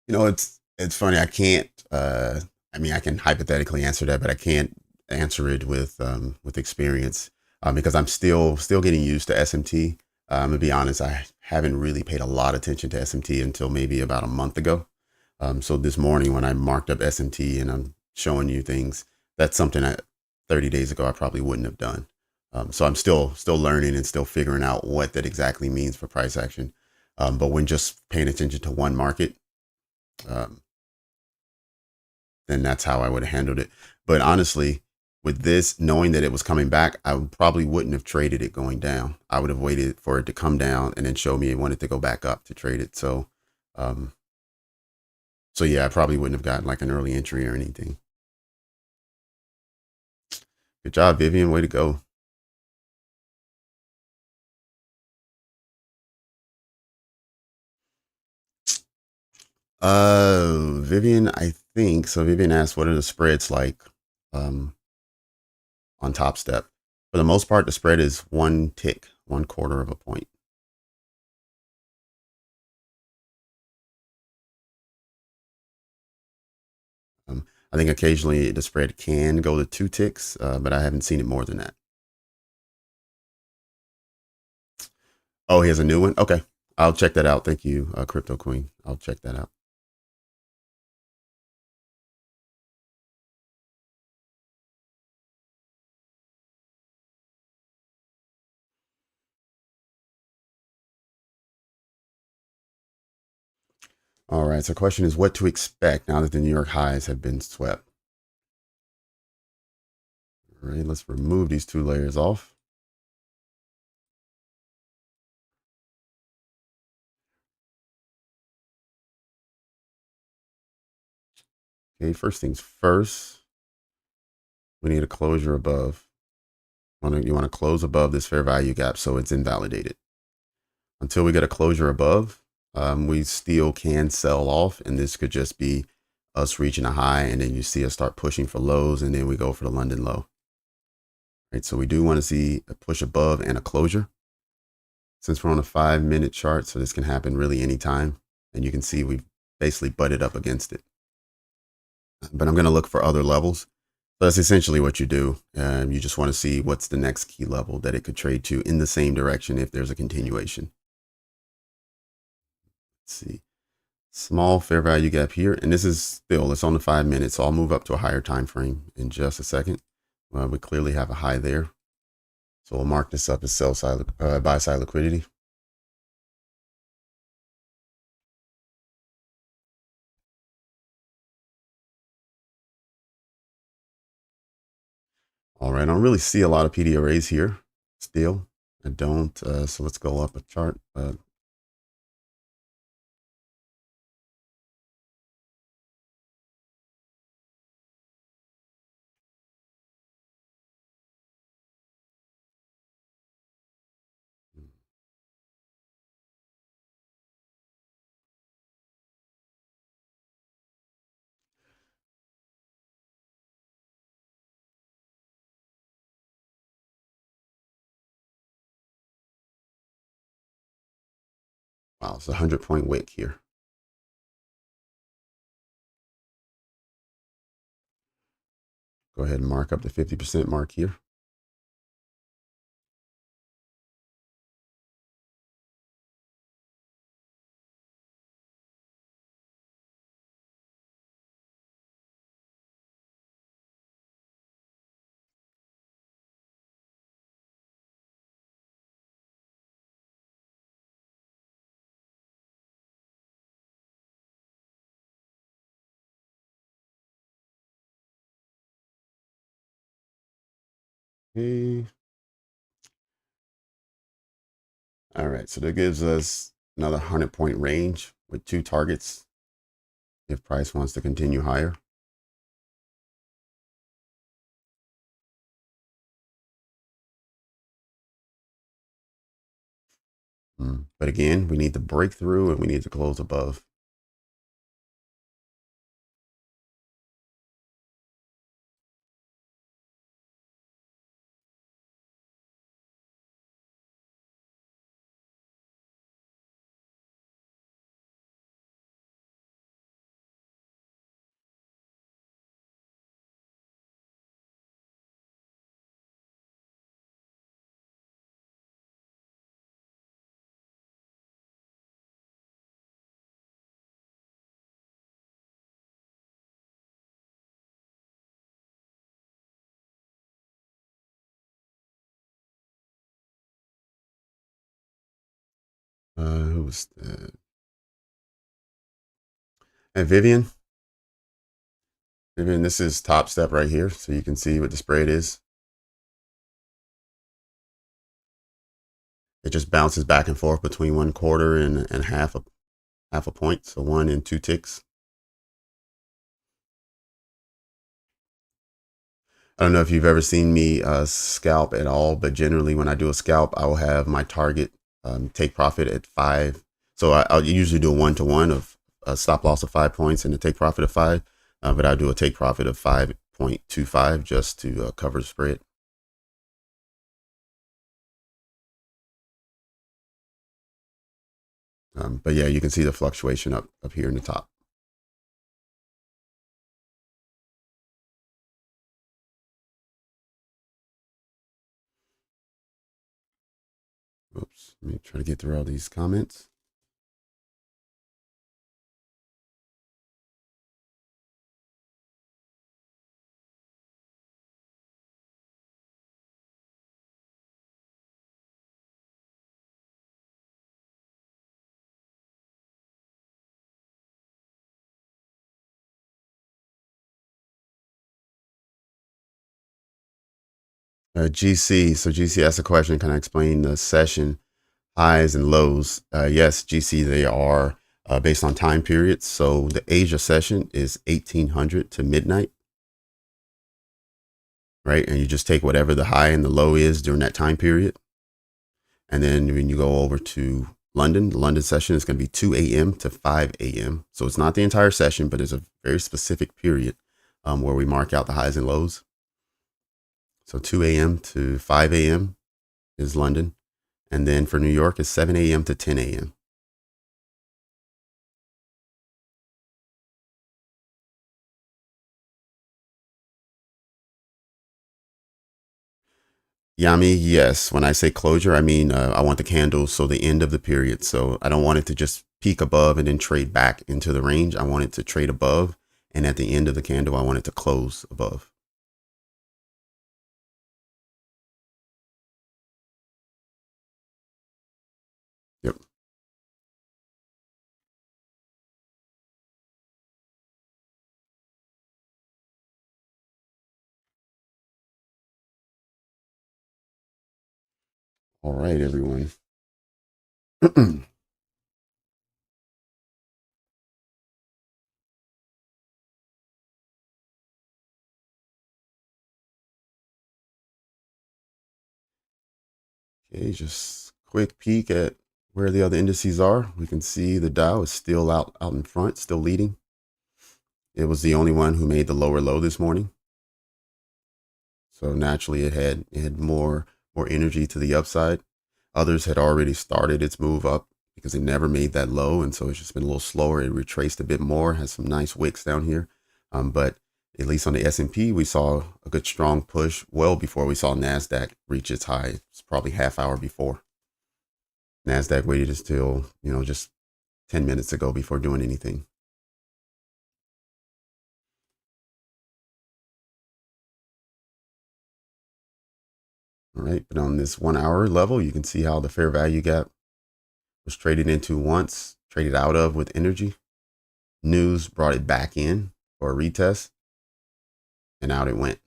it's funny. I can't. I mean, I can hypothetically answer that, but I can't answer it with experience because I'm still getting used to SMT. To be honest, I haven't really paid a lot of attention to SMT until maybe about a month ago. So this morning when I marked up SMT and I'm showing you things, that's something 30 days ago I probably wouldn't have done. So I'm still learning and still figuring out what that exactly means for price action. But when just paying attention to one market, um, then that's how I would have handled it. But honestly, with this, knowing that it was coming back, I probably wouldn't have traded it going down. I would have waited for it to come down and then show me it wanted to go back up to trade it. Um, so yeah, I probably wouldn't have gotten like an early entry or anything. Good job, Vivian. Way to go. Vivian, I think so. Vivian asked, "What are the spreads like um, on Top Step?" For the most part, the spread is one tick, 1/4 of a point. I think occasionally the spread can go to 2 ticks, but I haven't seen it more than that. Oh, he has a new one. Okay, I'll check that out. Thank you, Crypto Queen. I'll check that out. All right. So, question is, what to expect now that the New York highs have been swept? All right. Let's remove these 2 layers off. Okay. First things first, we need a closure above. You want to close above this fair value gap so it's invalidated. Until we get a closure above, we still can sell off, and this could just be us reaching a high, and then you see us start pushing for lows, and then we go for the London low. Right, so we do want to see a push above and a closure. Since we're on a 5-minute chart, so this can happen really anytime, and you can see we've basically butted up against it. But I'm going to look for other levels. So that's essentially what you do. You just want to see what's the next key level that it could trade to in the same direction if there's a continuation. Let's see. Small fair value gap here, and this is still, it's on the 5 minutes, so I'll move up to a higher time frame in just a second. We clearly have a high there. So we'll mark this up as sell side, buy side liquidity. All right, I don't really see a lot of PDRAs here still. I don't, so let's go up a chart. Wow, it's a 100-point wick here. Go ahead and mark up the 50% mark here. Okay. All right, so that gives us another 100-point range with 2 targets if price wants to continue higher. But again, we need to break through and we need to close above. Who was that? And Vivian, this is Topstep right here, so you can see what the spread is. It just bounces back and forth between 1/4 and half a point, so 1 and 2 ticks. I don't know if you've ever seen me scalp at all, but generally when I do a scalp, I will have my target take profit at 5. So I'll usually do a 1-to-1 of a stop loss of 5 points and a take profit of 5, but I'll do a take profit of 5.25 just to cover the spread. But yeah, you can see the fluctuation up here in the top. Oops, let me try to get through all these comments. GC, so GC asked a question, can I explain the session highs and lows? Yes, GC, they are based on time periods. So the Asia session is 1800 to midnight, right? And you just take whatever the high and the low is during that time period. And then when you go over to London, the London session is going to be 2 a.m. to 5 a.m. So it's not the entire session, but it's a very specific period where we mark out the highs and lows. So 2 a.m. to 5 a.m. is London. And then for New York, it's 7 a.m. to 10 a.m. Yami, yes. When I say closure, I mean I want the candles, so the end of the period. So I don't want it to just peak above and then trade back into the range. I want it to trade above, and at the end of the candle, I want it to close above. All right, everyone. Okay, just quick peek at where the other indices are. We can see the Dow is still out in front, still leading. It was the only one who made the lower low this morning. So naturally it had more energy to the upside. Others had already started its move up because it never made that low, and so it's just been a little slower. It retraced a bit more, has some nice wicks down here, but at least on the S&P, we saw a good strong push well before we saw Nasdaq reach its high. It's probably half hour before. Nasdaq waited until just 10 minutes ago before doing anything. All right, but on this 1 hour level, you can see how the fair value gap was traded into once, traded out of with energy. News brought it back in for a retest, and out it went.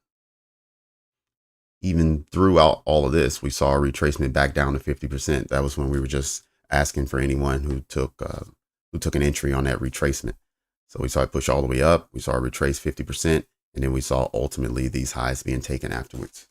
Even throughout all of this, we saw a retracement back down to 50%. That was when we were just asking for anyone who took an entry on that retracement. So we saw it push all the way up. We saw it retrace 50%, and then we saw ultimately these highs being taken afterwards.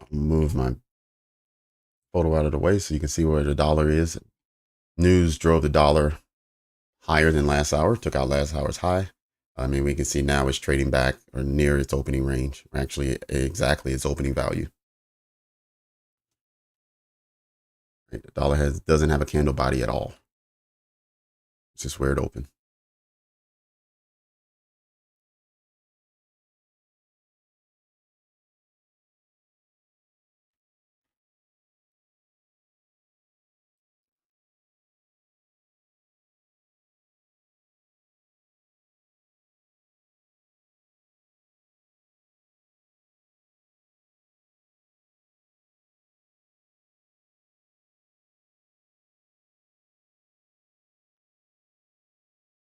I'll move my photo out of the way so you can see where the dollar is. News drove the dollar higher than last hour, took out last hour's high. I mean, we can see now it's trading back or near its opening range, or actually exactly its opening value. Right? The dollar doesn't have a candle body at all. It's just where it opened.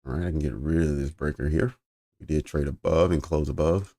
All right, I can get rid of this breaker here. We did trade above and close above.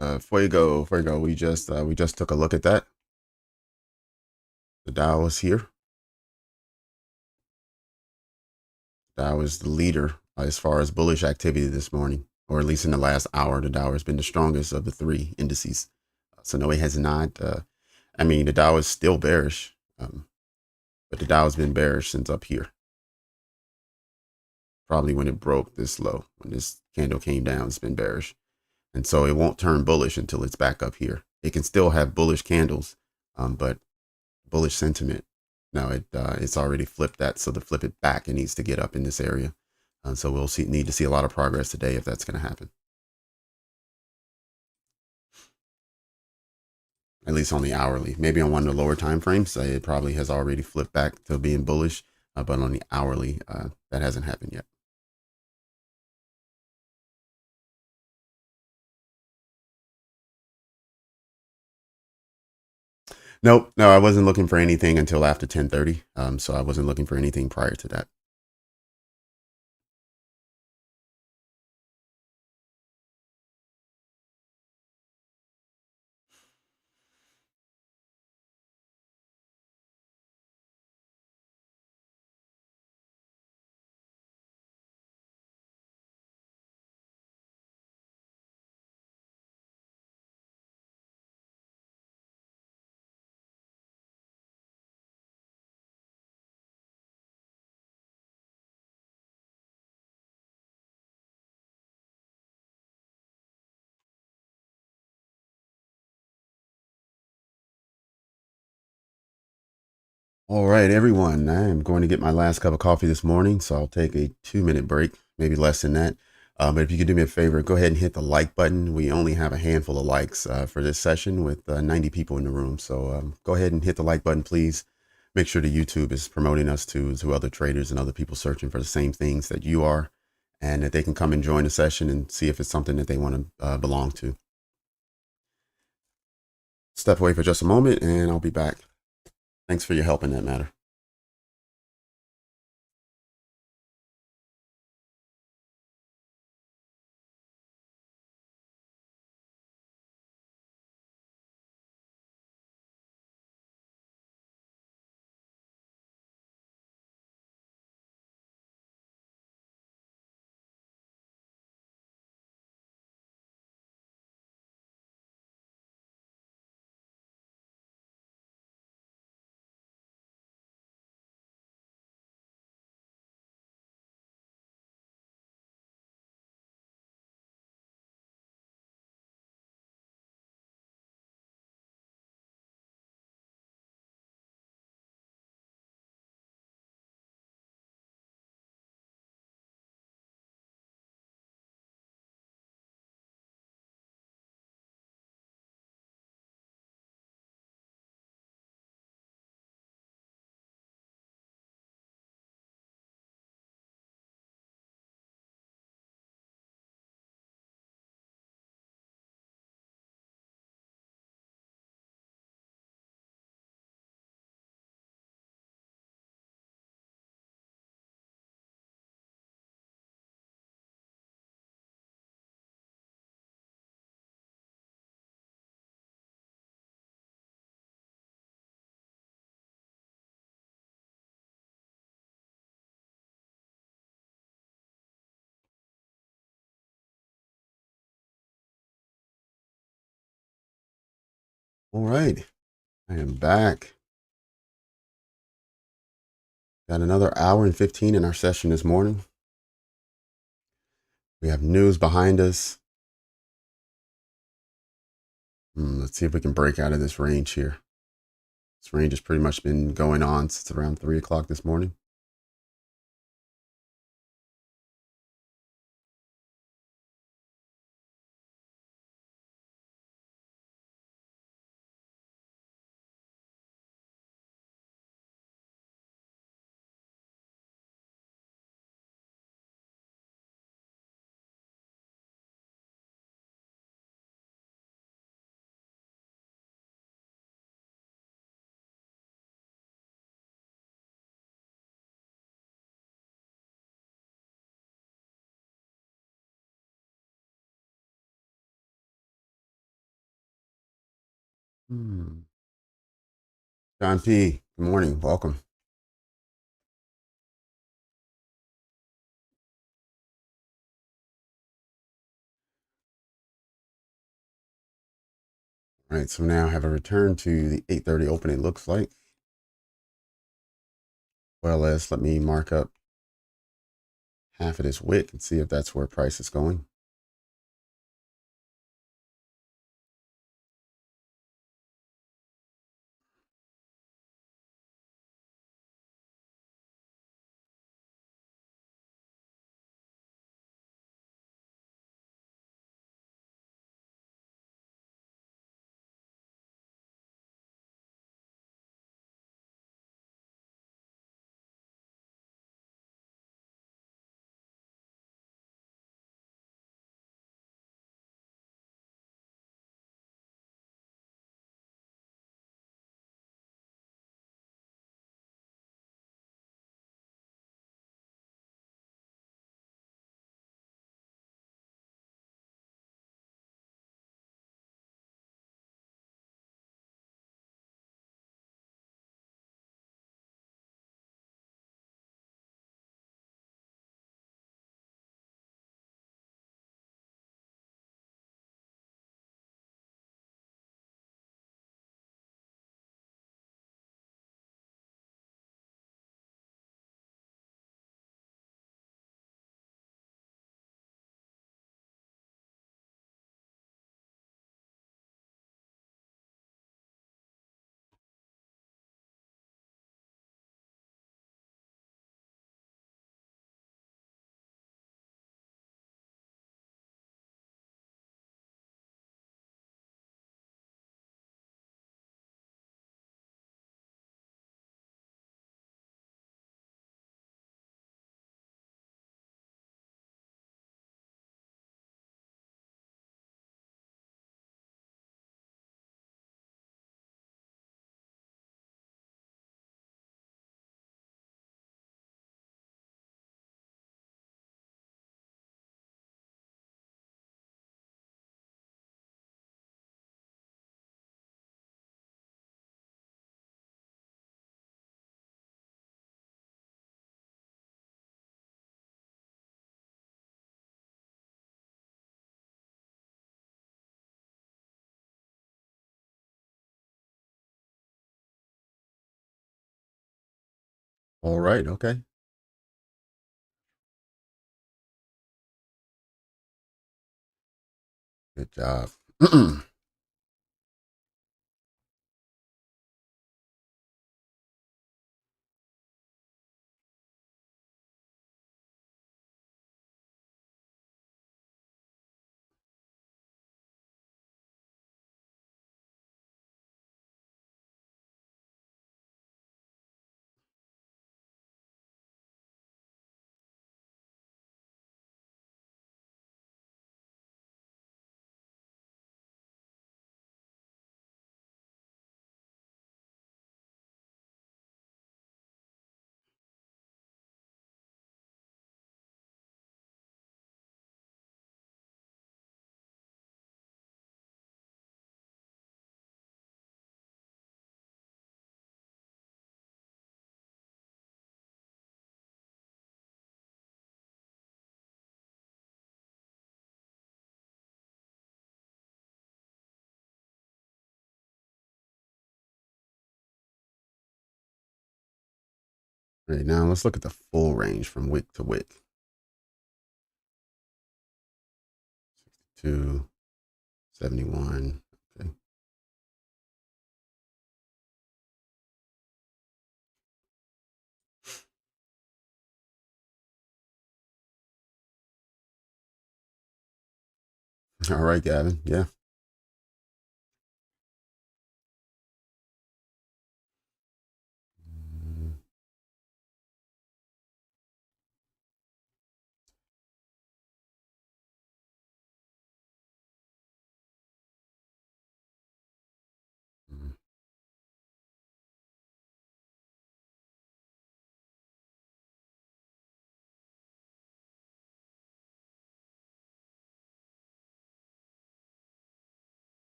Before you go, we just took a look at that. The Dow was here. Dow is the leader as far as bullish activity this morning, or at least in the last hour. The Dow has been the strongest of the three indices. So no, it has not. I mean, the Dow is still bearish, but the Dow has been bearish since up here. Probably when it broke this low, when this candle came down, it's been bearish. And so it won't turn bullish until it's back up here. It can still have bullish candles, but bullish sentiment. No, it's already flipped that. So to flip it back, it needs to get up in this area. So we'll need to see a lot of progress today if that's going to happen. At least on the hourly. Maybe on one of the lower time frames, it probably has already flipped back to being bullish. But on the hourly, that hasn't happened yet. Nope, no, I wasn't looking for anything until after 10:30. So I wasn't looking for anything prior to that. All right, everyone. I am going to get my last cup of coffee this morning, so I'll take a 2-minute break, maybe less than that. But if you could do me a favor, go ahead and hit the like button. We only have a handful of likes for this session with 90 people in the room. So go ahead and hit the like button, please. Make sure the YouTube is promoting us to other traders and other people searching for the same things that you are, and that they can come and join the session and see if it's something that they want to belong to. Step away for just a moment, and I'll be back. Thanks for your help in that matter. All right, I am back. Got another hour and 15 in our session this morning. We have news behind us. Let's see if we can break out of this range here. This range has pretty much been going on since around 3 o'clock this morning. John P., good morning. Welcome. All right, so now I have a return to the 8:30 open, it looks like. Well, let me mark up half of this wick and see if that's where price is going. All right. Okay. Good job. Right now, let's look at the full range from wick to wick. 62, 71. Okay. All right, Gavin. Yeah.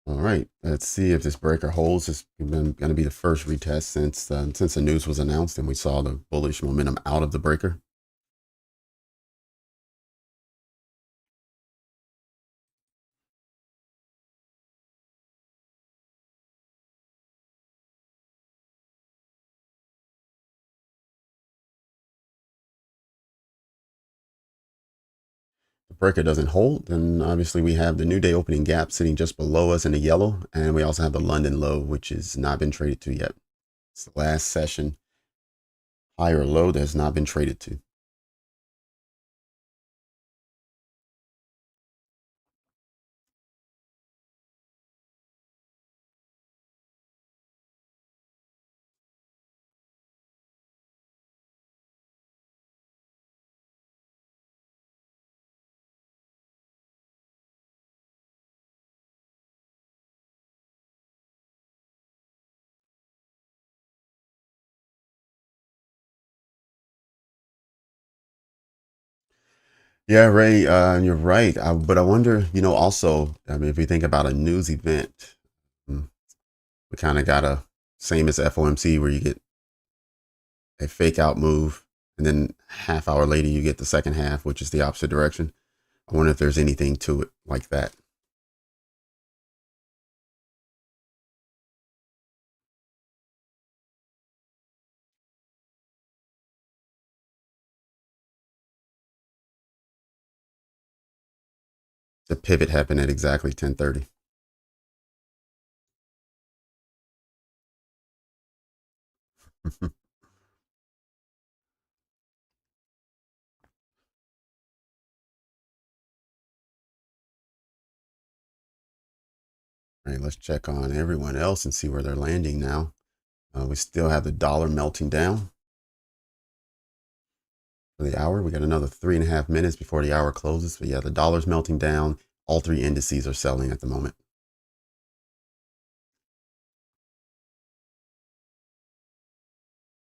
All right. Let's see if this breaker holds. It's going to be the first retest since the news was announced and we saw the bullish momentum out of the breaker. The breaker doesn't hold, then obviously we have the new day opening gap sitting just below us in the yellow, and we also have the London low, which has not been traded to yet. It's the last session high or low that has not been traded to. Yeah, Ray, you're right. But I wonder, also, I mean, if we think about a news event, mm, we kind of got a same as FOMC where you get a fake out move, and then half hour later you get the second half, which is the opposite direction. I wonder if there's anything to it like that. The pivot happened at exactly 10:30. All right, let's check on everyone else and see where they're landing now. We still have the dollar melting down for the hour. We got another 3.5 minutes before the hour closes. But yeah, the dollar's melting down. All three indices are selling at the moment.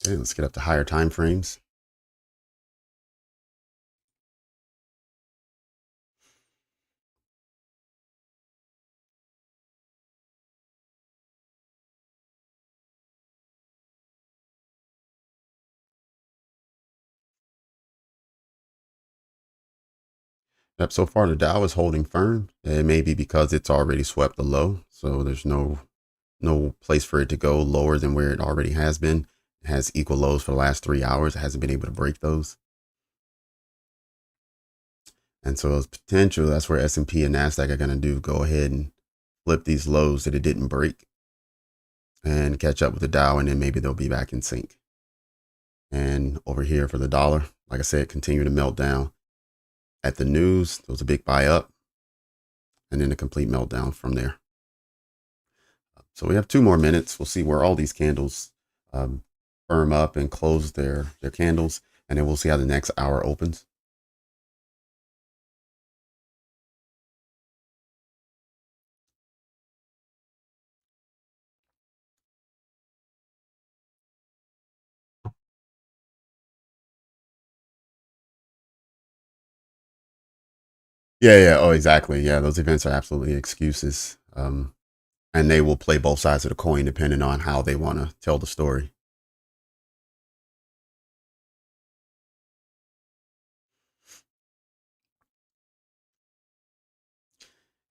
Okay, let's get up to higher time frames. Yep, so far the Dow is holding firm. It may be because it's already swept the low, so there's no place for it to go lower than where it already has been. It has equal lows for the last 3 hours. It hasn't been able to break those. And so it's potential, that's where S&P and Nasdaq are going to do, go ahead and flip these lows that it didn't break and catch up with the Dow, and then maybe they'll be back in sync. And over here for the dollar, like I said, continue to melt down. At the news, there was a big buy up and then a complete meltdown from there. So we have 2 more minutes. We'll see where all these candles firm up and close their candles, and then we'll see how the next hour opens. Yeah. Oh, exactly. Yeah, those events are absolutely excuses. And they will play both sides of the coin depending on how they want to tell the story.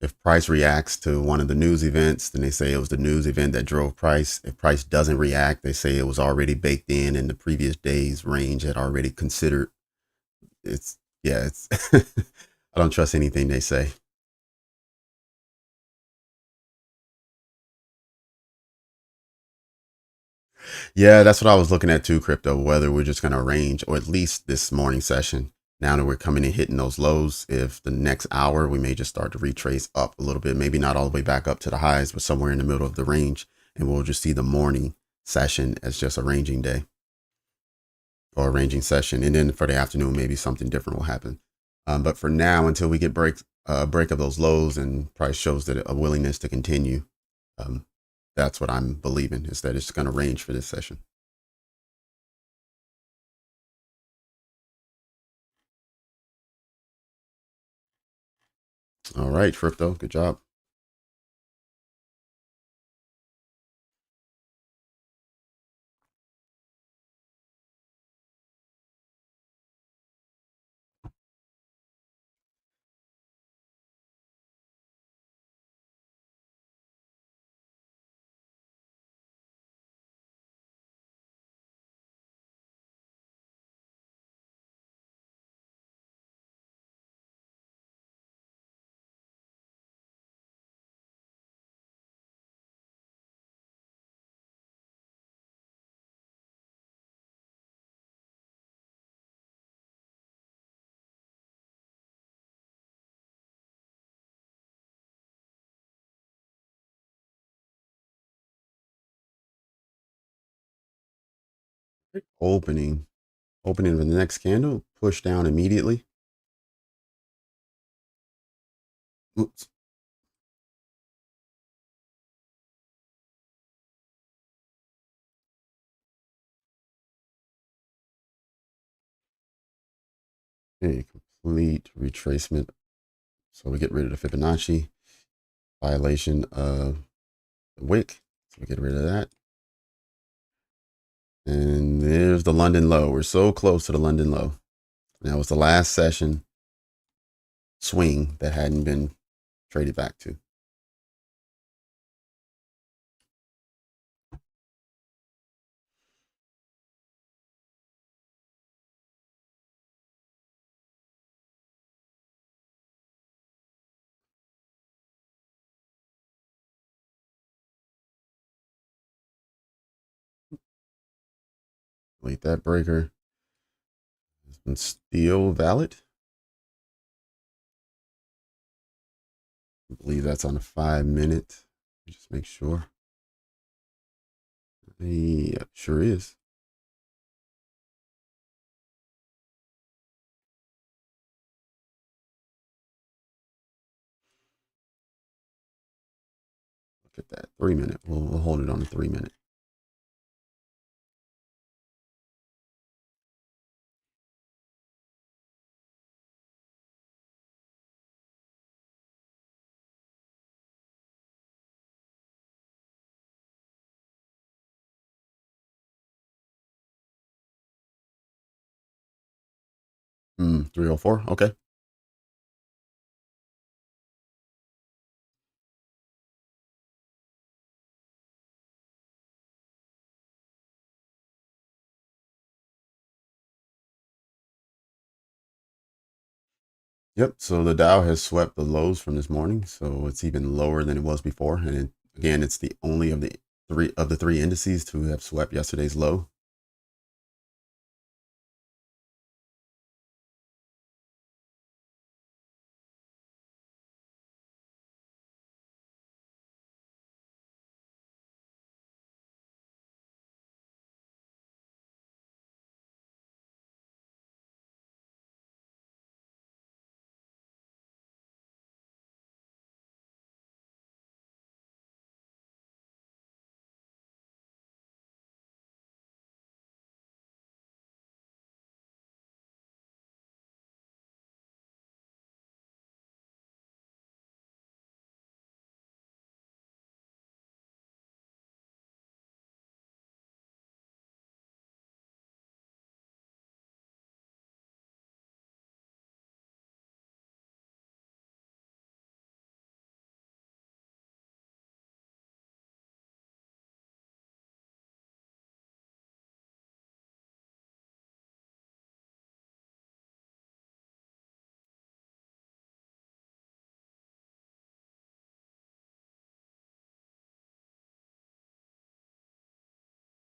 If price reacts to one of the news events, then they say it was the news event that drove price. If price doesn't react, they say it was already baked in and the previous day's range had already considered. It's, yeah, it's, I don't trust anything they say. Yeah, that's what I was looking at too, crypto, whether we're just going to range, or at least this morning session. Now that we're coming in hitting those lows, if the next hour we may just start to retrace up a little bit, maybe not all the way back up to the highs, but somewhere in the middle of the range. And we'll just see the morning session as just a ranging day or a ranging session. And then for the afternoon, maybe something different will happen. But for now, until we get break of those lows and price shows that a willingness to continue, um, that's what I'm believing, is that it's going to range for this session. All right, crypto, good job. Opening, opening of the next candle, push down immediately. Oops. A complete retracement. So we get rid of the Fibonacci, violation of the wick. So we get rid of that. And there's the London low. We're so close to the London low. That was the last session swing that hadn't been traded back to. Delete that breaker. It's been still valid. I believe that's on a 5 minute. Just make sure. Yeah, sure is. Look at that. 3 minute. We'll hold it on the 3 minute. 304. Okay. Yep. So the Dow has swept the lows from this morning, so it's even lower than it was before. And again, it's the only of the three indices to have swept yesterday's low.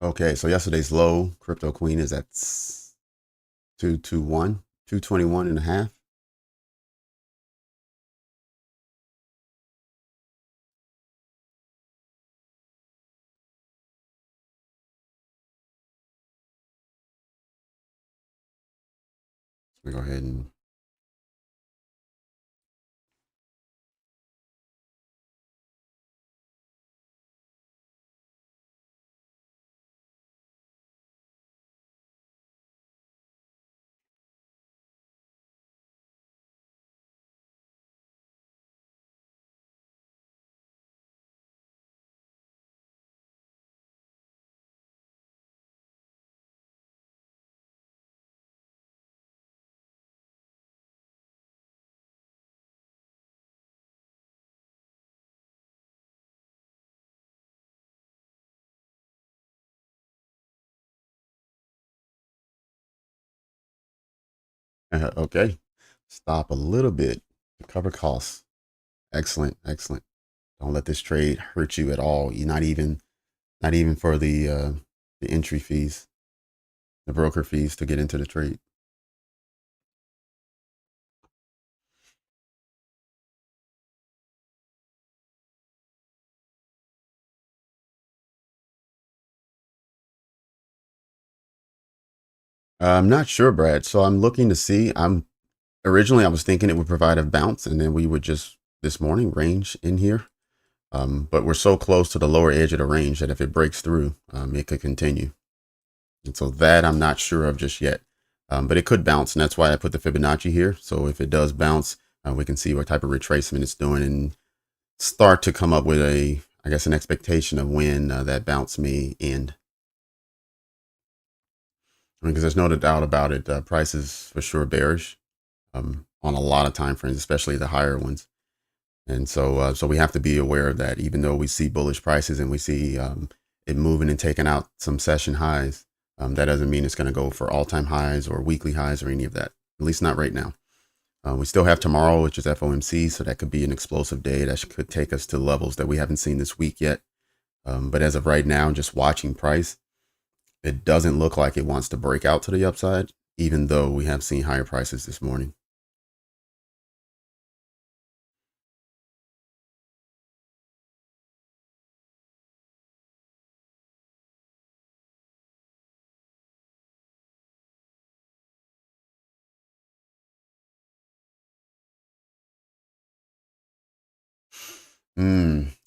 Okay, so yesterday's low, Crypto Queen is at 221, 221 and a half. We go ahead and okay, stop a little bit to cover costs. Excellent, excellent. Don't let this trade hurt you at all. You're not even for the entry fees, the broker fees to get into the trade. I'm not sure, Brad. So I'm looking to see. Originally I was thinking it would provide a bounce, and then we would just this morning range in here. But we're so close to the lower edge of the range that if it breaks through, it could continue. And so that I'm not sure of just yet. But it could bounce, and that's why I put the Fibonacci here. So if it does bounce, we can see what type of retracement it's doing and start to come up with I guess, an expectation of when that bounce may end. I mean, because there's no doubt about it, price is for sure bearish on a lot of time frames, especially the higher ones. And so we have to be aware of that. Even though we see bullish prices and we see it moving and taking out some session highs, that doesn't mean it's going to go for all-time highs or weekly highs or any of that. At least not right now. We still have tomorrow, which is FOMC, so that could be an explosive day that could take us to levels that we haven't seen this week yet. But as of right now, just watching price, it doesn't look like it wants to break out to the upside, even though we have seen higher prices this morning.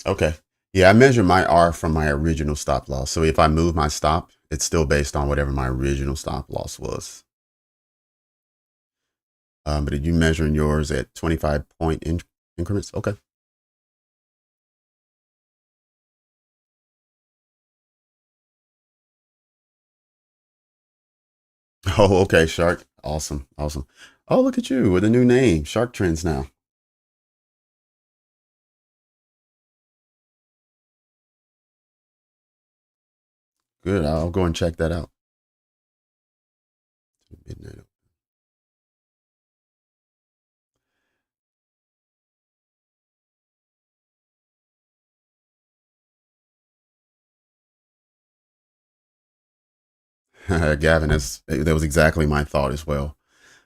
Okay. Yeah, I measure my R from my original stop loss. So if I move my stop, it's still based on whatever my original stop loss was. But are you measuring yours at 25-point increments? Okay. Oh, okay, Shark. Awesome, awesome. Oh, look at you with a new name, Shark Trends now. Good. I'll go and check that out. Midnight. Gavin, that was exactly my thought as well.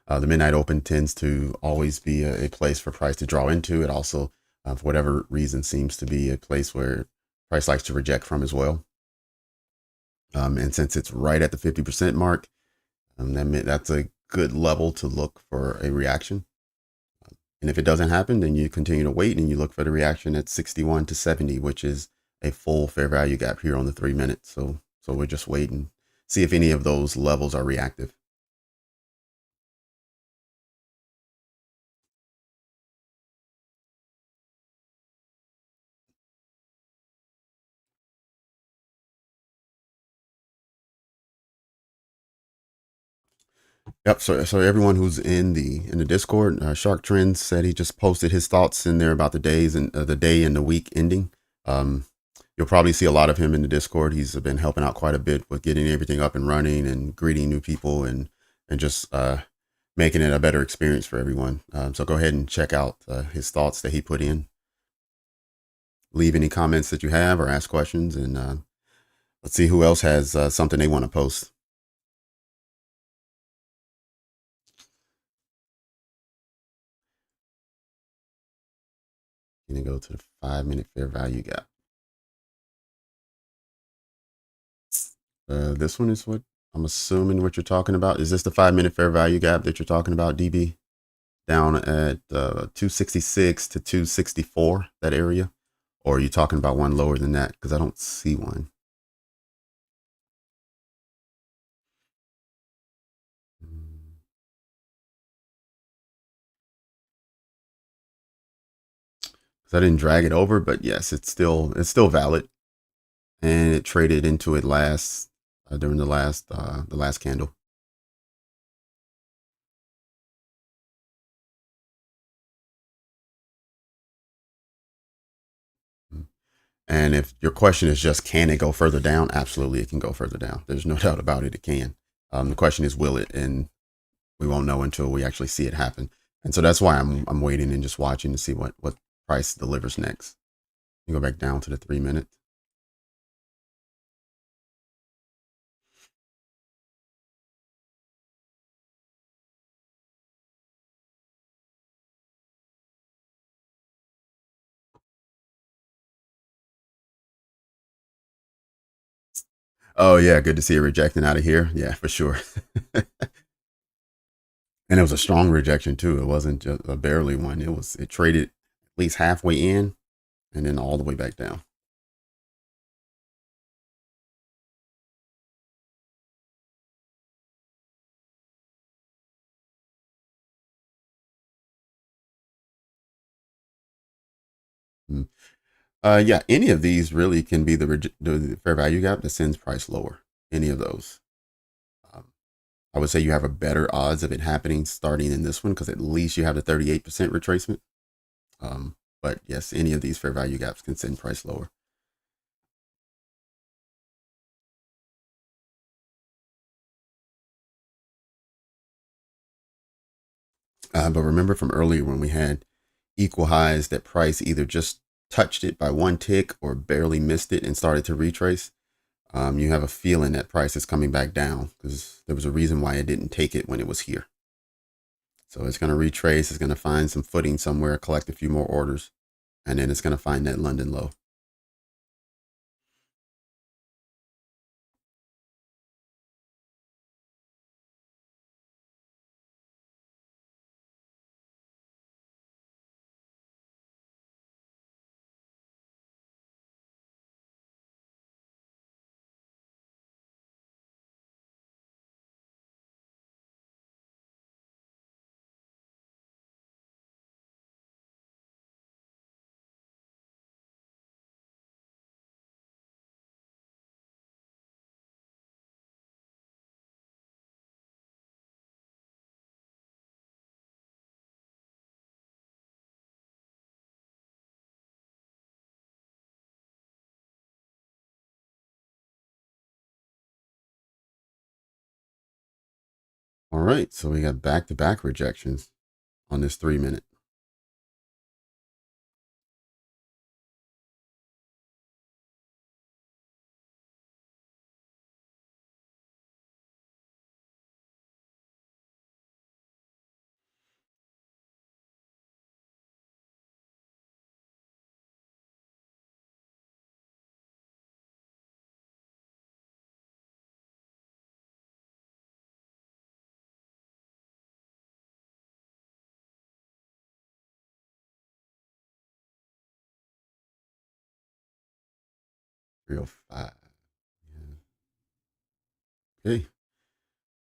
The midnight open tends to always be a place for price to draw into. It also, for whatever reason, seems to be a place where price likes to reject from as well. And since it's right at the 50% mark, that's a good level to look for a reaction. And if it doesn't happen, then you continue to wait and you look for the reaction at 61 to 70, which is a full fair value gap here on the 3 minute. So we're just waiting, see if any of those levels are reactive. Yep. So everyone who's in the Discord, Shark Trends said he just posted his thoughts in there about the days and the day and the week ending. Um, you'll probably see a lot of him in the Discord. He's been helping out quite a bit with getting everything up and running and greeting new people and just making it a better experience for everyone. So go ahead and check out his thoughts that he put in. Leave any comments that you have or ask questions, and let's see who else has something they want to post. Gonna go to the 5 minute fair value gap. This one is what I'm assuming what you're talking about. Is this the 5 minute fair value gap that you're talking about, DB? Down at 266 to 264, that area? Or are you talking about one lower than that? Because I don't see one. Because I didn't drag it over, but yes, it's still valid, and it traded into it last during the last candle. And if your question is just can it go further down, absolutely it can go further down. There's no doubt about it. It can. The question is will it, and we won't know until we actually see it happen. And so that's why I'm waiting and just watching to see what price delivers next. You go back down to the 3 minute. Oh yeah, good to see it rejecting out of here. Yeah, for sure. And it was a strong rejection too. It wasn't just a barely one. It traded at least halfway in and then all the way back down. Mm. Yeah, any of these really can be the fair value gap that sends price lower. Any of those. Um, I would say you have a better odds of it happening starting in this one because at least you have the 38% retracement. But yes, any of these fair value gaps can send price lower. But remember from earlier when we had equal highs that price either just touched it by one tick or barely missed it and started to retrace. You have a feeling that price is coming back down because there was a reason why it didn't take it when it was here. So it's going to retrace. It's going to find some footing somewhere, collect a few more orders, and then it's going to find that London low. All right, so we got back-to-back rejections on this 3-minute. Real 5. Yeah. Okay.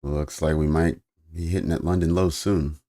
Looks like we might be hitting that London low soon.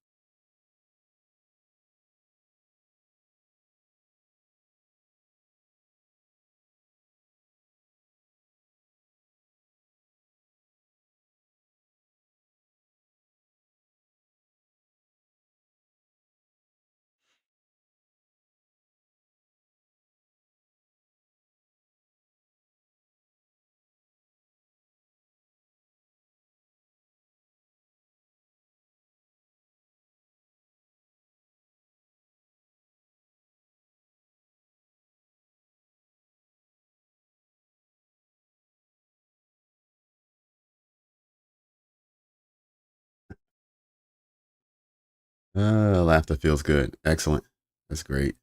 Laughter feels good. Excellent. That's great.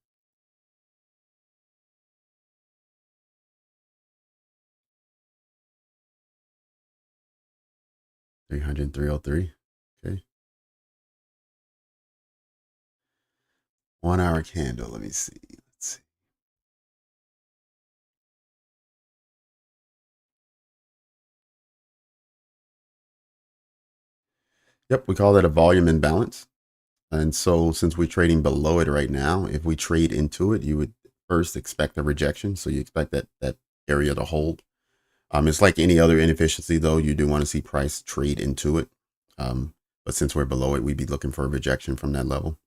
300, 303. Okay. 1 hour candle. Let me see. Let's see. Yep, we call that a volume imbalance. And so since we're trading below it right now, if we trade into it, you would first expect a rejection. So you expect that area to hold. It's like any other inefficiency, though. You do want to see price trade into it. But since we're below it, we'd be looking for a rejection from that level.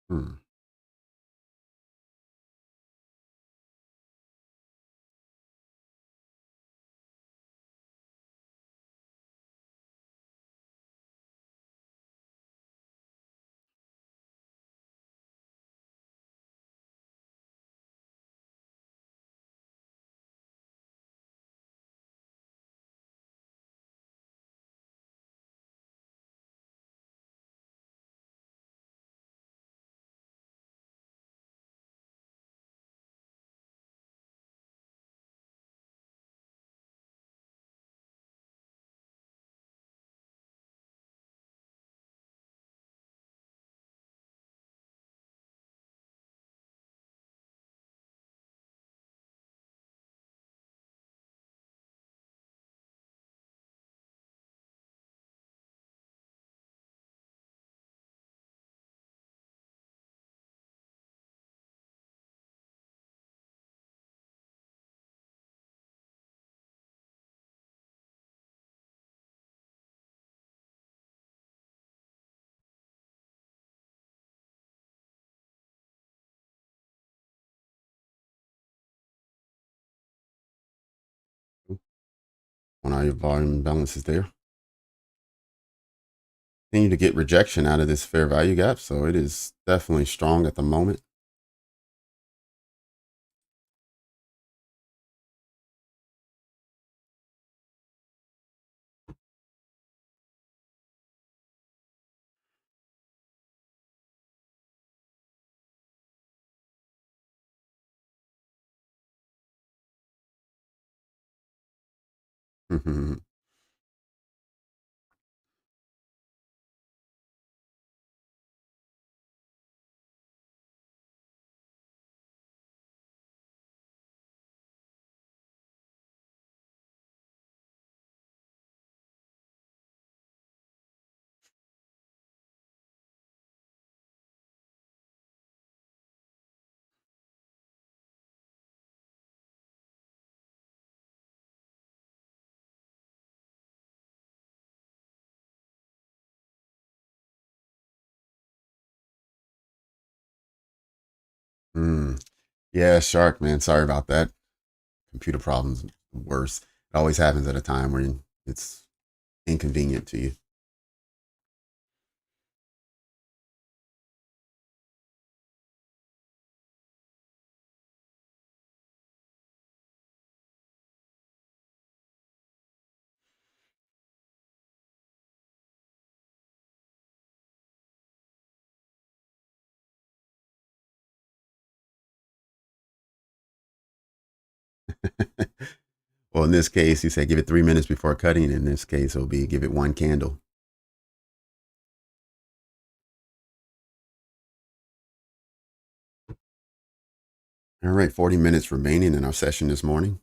Hmm. When all your volume balance is there. Continue to get rejection out of this fair value gap. So it is definitely strong at the moment. Mm. Yeah, shark, man. Sorry about that. Computer problems worse. It always happens at a time when it's inconvenient to you. Well, in this case, you said give it 3 minutes before cutting. In this case, it'll be give it one candle. All right, 40 minutes remaining in our session this morning.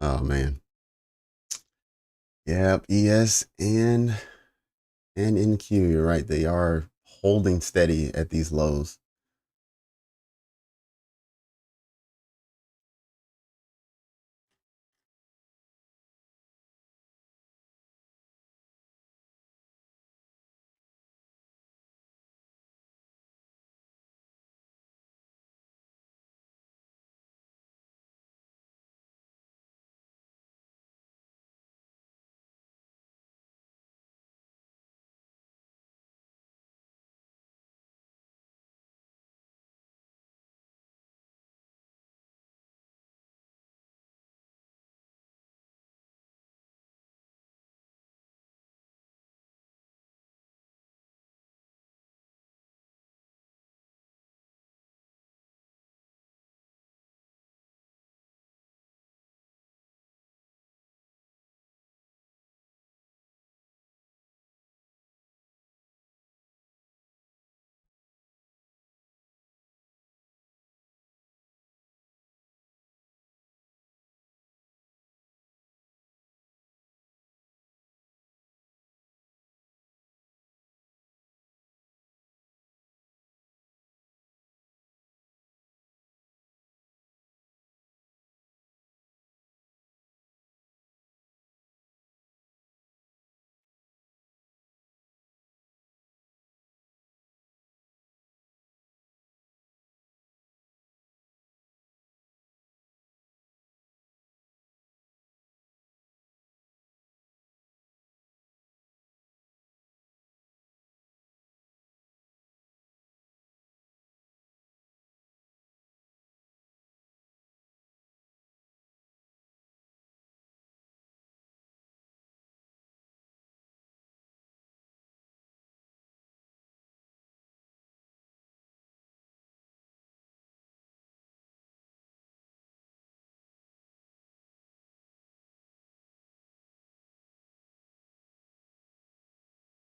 Oh man. Yep, ES and NQ. You're right. They are holding steady at these lows.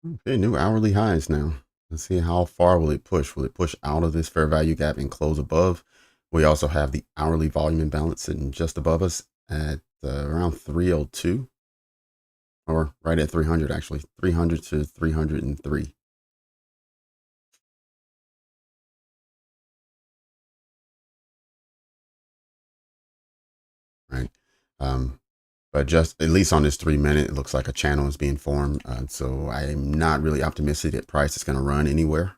Okay, new hourly highs now. Let's see how far will it push. Will it push out of this fair value gap and close above? We also have the hourly volume imbalance sitting just above us at around 302, or right at 300 actually, 300 to 303. Right. Um, but just at least on this 3 minute, it looks like a channel is being formed. So I'm not really optimistic that price is going to run anywhere.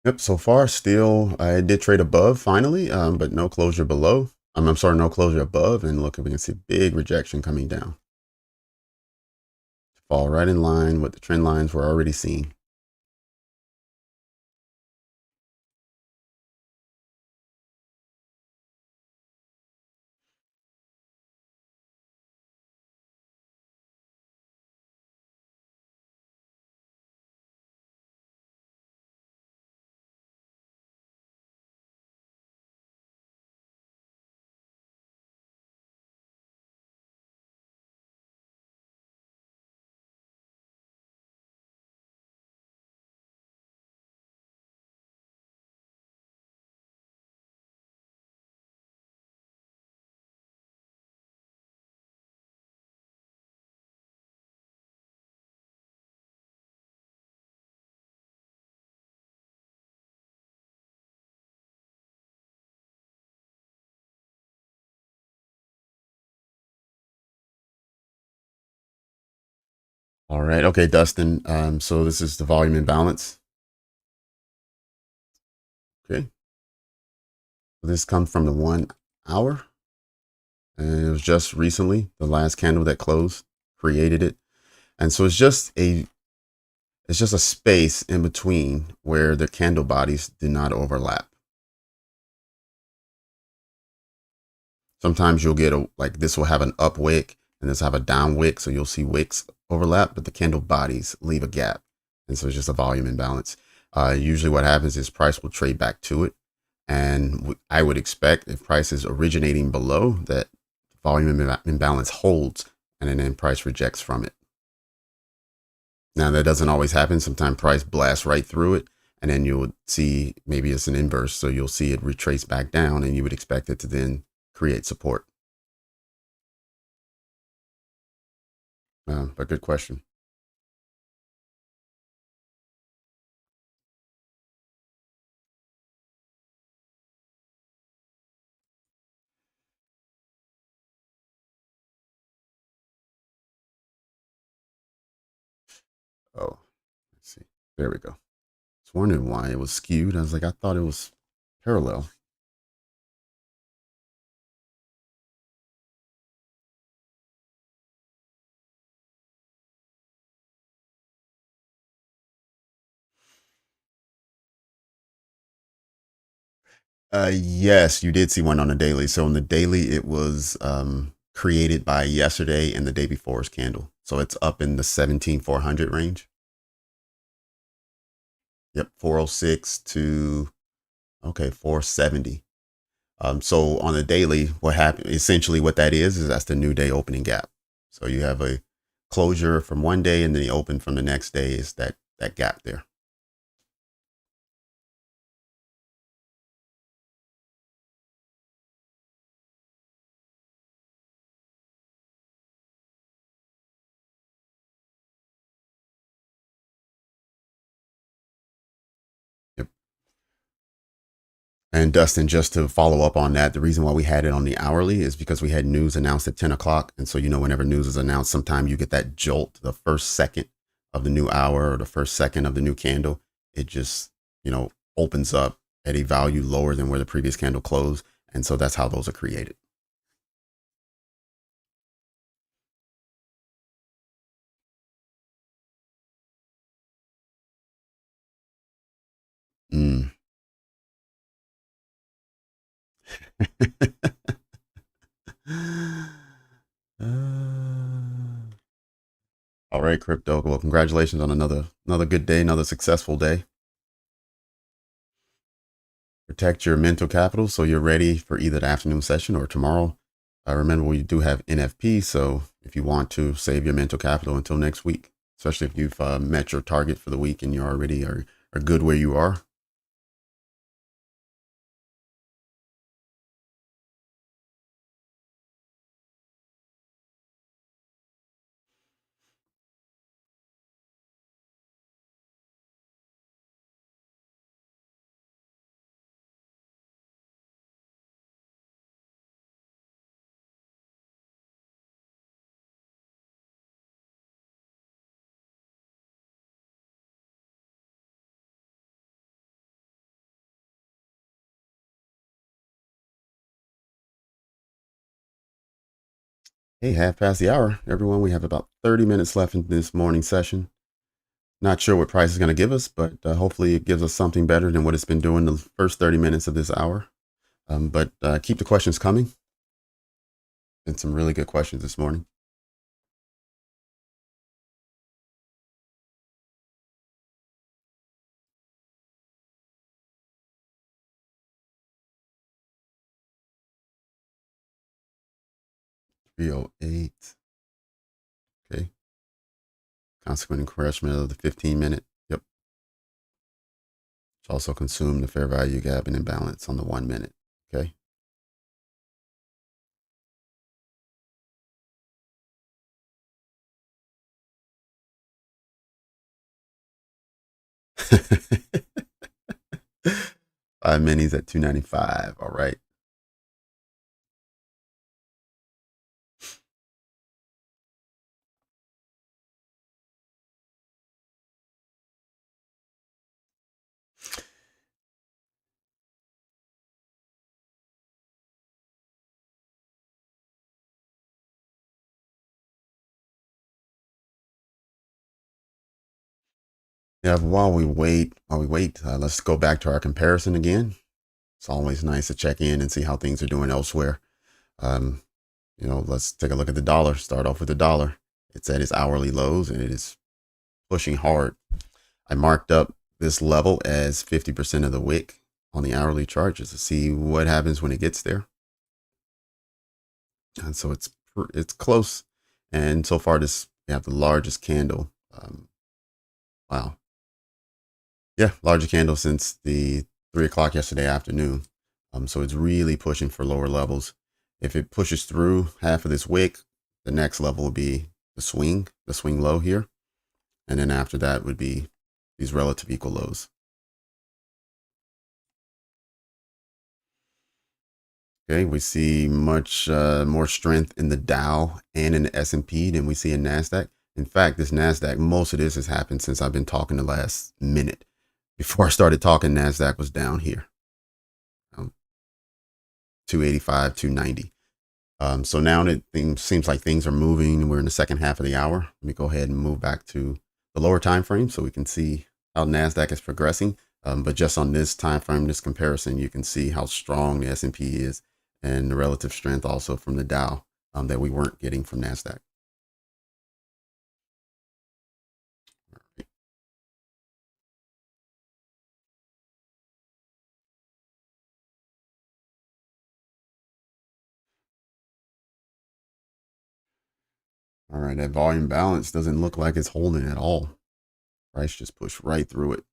Yep. So far, still, I did trade above finally, but no closure below. I'm sorry, no closure above. And look, we can see big rejection coming down. Fall right in line with the trend lines we're already seeing. All right. Okay, Dustin. So this is the volume imbalance. Okay. So this comes from the 1 hour. And it was just recently the last candle that closed created it. And so it's just a space in between where the candle bodies do not overlap. Sometimes you'll get like this will have an up wick and this will have a down wick. So you'll see wicks overlap, but the candle bodies leave a gap. And so it's just a volume imbalance. Usually what happens is price will trade back to it. And I would expect if price is originating below that volume imbalance holds and then price rejects from it. Now that doesn't always happen. Sometimes price blasts right through it and then you'll see maybe it's an inverse. So you'll see it retrace back down and you would expect it to then create support. But good question. Oh, let's see. There we go. I was wondering why it was skewed. I was like, I thought it was parallel. Yes, you did see one on the daily. So on the daily, it was created by yesterday and the day before's candle. So it's up in the 17,400 range. Yep, 406 to, okay, 470. So on the daily, what happened, essentially what that is that's the new day opening gap. So you have a closure from one day and then the open from the next day is that gap there. Yep. And Dustin, just to follow up on that, the reason why we had it on the hourly is because we had news announced at 10 o'clock. And so, whenever news is announced, sometime you get that jolt, the first second of the new hour or the first second of the new candle. It just, opens up at a value lower than where the previous candle closed. And so that's how those are created. Mm. All right, crypto. Well, congratulations on another good day, another successful day. Protect your mental capital so you're ready for either the afternoon session or tomorrow. Remember, we do have NFP, so if you want to save your mental capital until next week, especially if you've met your target for the week and you already are good where you are. Hey, half past the hour, everyone. We have about 30 minutes left in this morning session. Not sure what price is going to give us, but hopefully it gives us something better than what it's been doing the first 30 minutes of this hour. But keep the questions coming. Been some really good questions this morning. $308. Okay. Consequent encroachment of the 15-minute. Yep. Which also consume the fair value gap and imbalance on the 1 minute. Okay. Five minis at 295. All right. Yeah, while we wait, let's go back to our comparison again. It's always nice to check in and see how things are doing elsewhere. Um, let's take a look at the dollar. Start off with the dollar. It's at its hourly lows and it is pushing hard. I marked up this level as 50% of the wick on the hourly chart just to see what happens when it gets there. And so it's close. And so far, we have the largest candle. Wow. Yeah, largest candle since the 3 o'clock yesterday afternoon. So it's really pushing for lower levels. If it pushes through half of this wick, the next level would be the swing low here. And then after that would be these relative equal lows. Okay, we see much more strength in the Dow and in the S&P than we see in Nasdaq. In fact, this Nasdaq, most of this has happened since I've been talking the last minute. Before I started talking, Nasdaq was down here, 285, 290. So now that things seems like things are moving, we're in the second half of the hour. Let me go ahead and move back to the lower time frame so we can see how Nasdaq is progressing. But just on this time frame, this comparison, you can see how strong the S&P is and the relative strength also from the Dow that we weren't getting from Nasdaq. All right, that volume balance doesn't look like it's holding at all. Price just pushed right through it.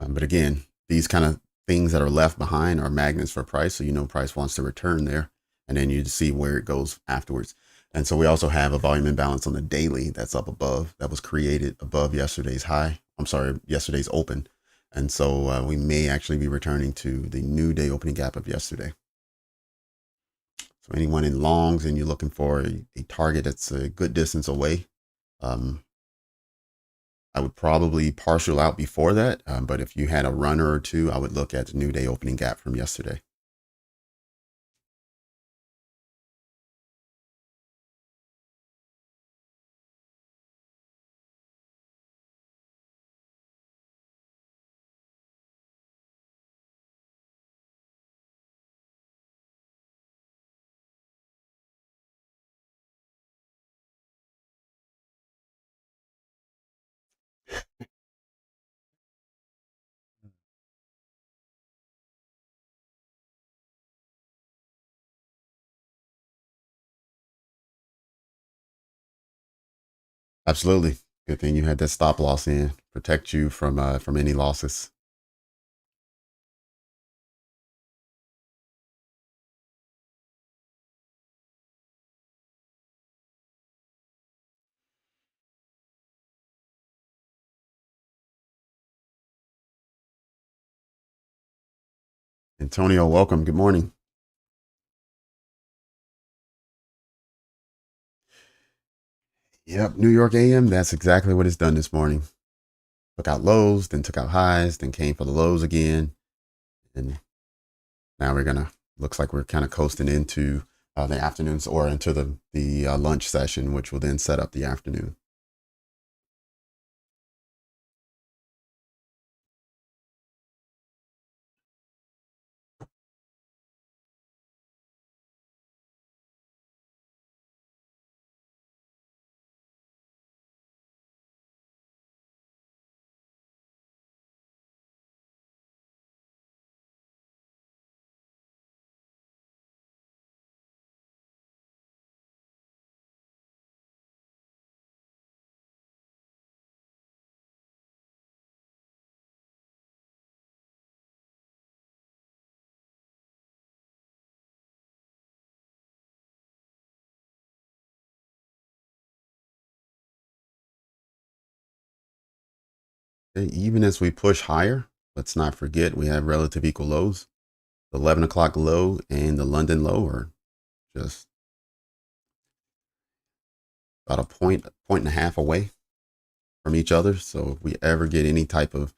But again, these kind of things that are left behind are magnets for price. So, price wants to return there, and then you see where it goes afterwards. And so we also have a volume imbalance on the daily that's up above, that was created above yesterday's high. I'm sorry, yesterday's open. And so we may actually be returning to the new day opening gap of yesterday. So anyone in longs and you're looking for a target that's a good distance away, I would probably partial out before that. But if you had a runner or two, I would look at the new day opening gap from yesterday. Absolutely. Good thing you had that stop loss in, protect you from any losses. Antonio, welcome. Good morning. Yep, New York AM. That's exactly what it's done this morning. Took out lows, then took out highs, then came for the lows again, and now looks like we're kind of coasting into the afternoons or into the lunch session, which will then set up the afternoon. Okay, even as we push higher, let's not forget we have relative equal lows. The 11 o'clock low and the London low are just about a point and a half away from each other. So if we ever get any type of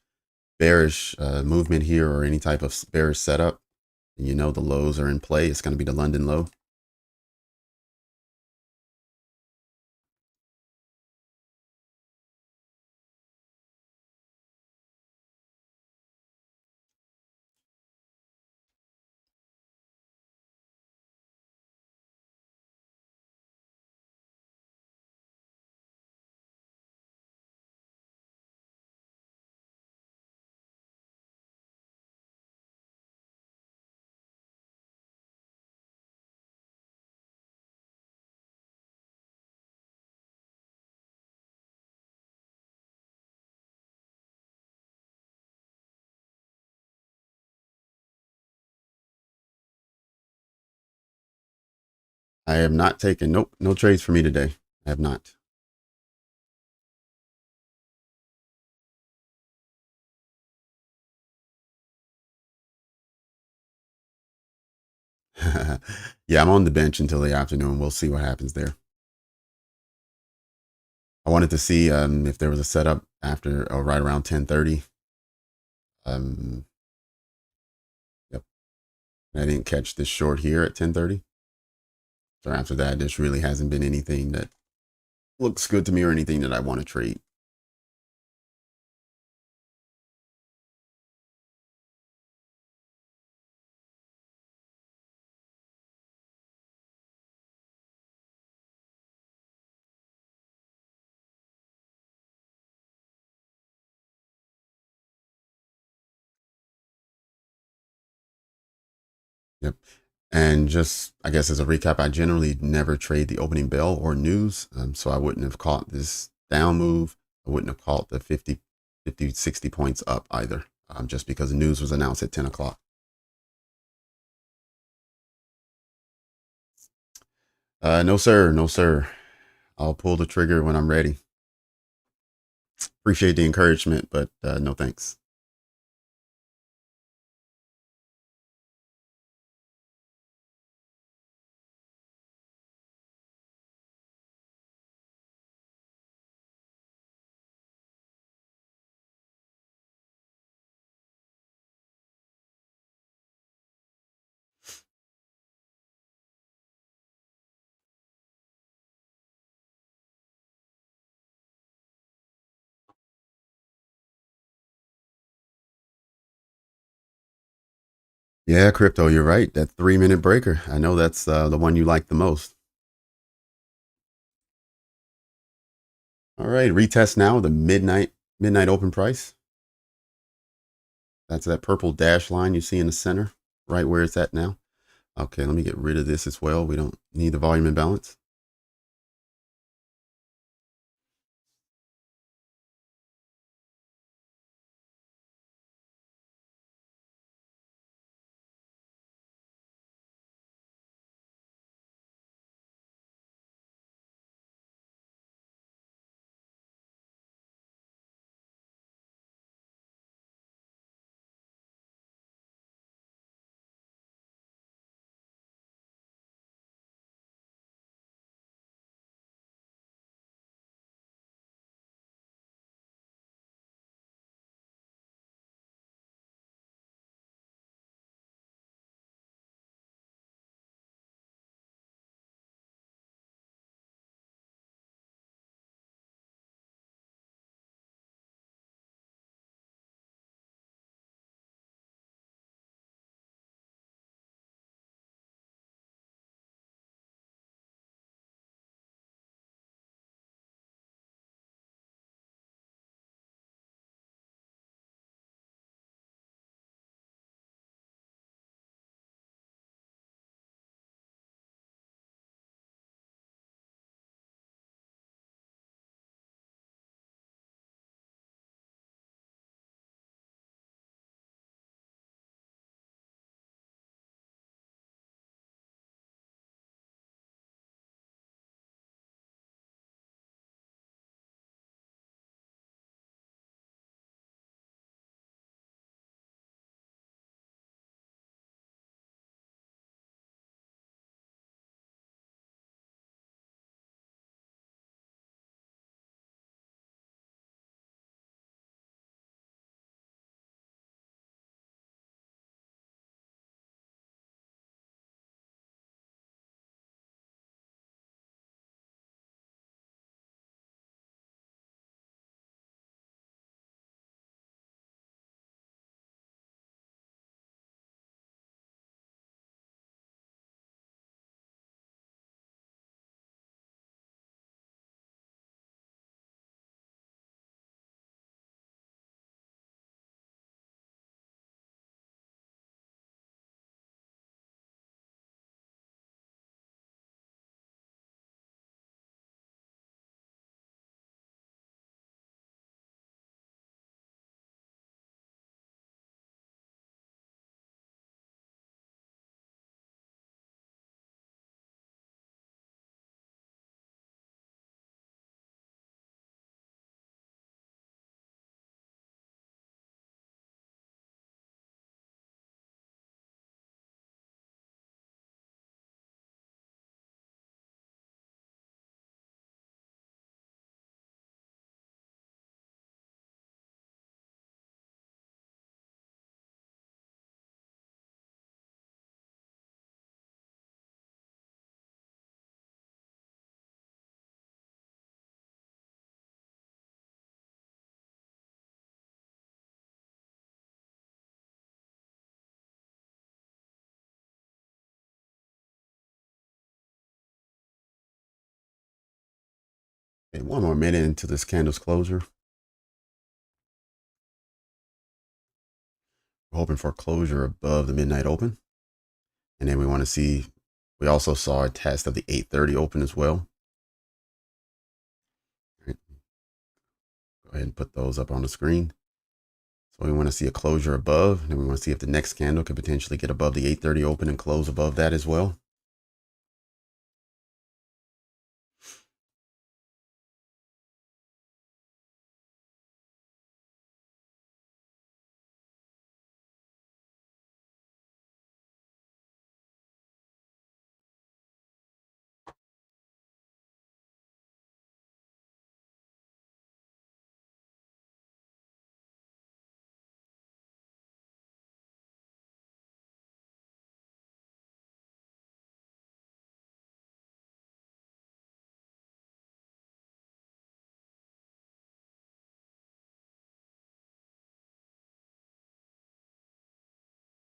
bearish movement here or any type of bearish setup, and the lows are in play, it's going to be the London low. I have not taken, nope, no trades for me today. I have not. Yeah, I'm on the bench until the afternoon. We'll see what happens there. I wanted to see if there was a setup after or right around 10:30. Yep. I didn't catch this short here at 10:30. So after that, this really hasn't been anything that looks good to me or anything that I want to trade. Yep. And just, I guess, as a recap, I generally never trade the opening bell or news. So I wouldn't have caught this down move. I wouldn't have caught the 60 points up either, just because the news was announced at 10 o'clock. No, sir. No, sir. I'll pull the trigger when I'm ready. Appreciate the encouragement, but no thanks. Yeah, crypto, you're right. That 3-minute breaker. I know that's the one you like the most. All right, retest now the midnight open price. That's that purple dash line you see in the center, right where it's at now. Okay, let me get rid of this as well. We don't need the volume imbalance. Okay, one more minute into this candle's closure. We're hoping for closure above the midnight open. And then we want to see, we also saw a test of the 8:30 open as well. Right. Go ahead and put those up on the screen. So we want to see a closure above, and we want to see if the next candle could potentially get above the 8:30 open and close above that as well.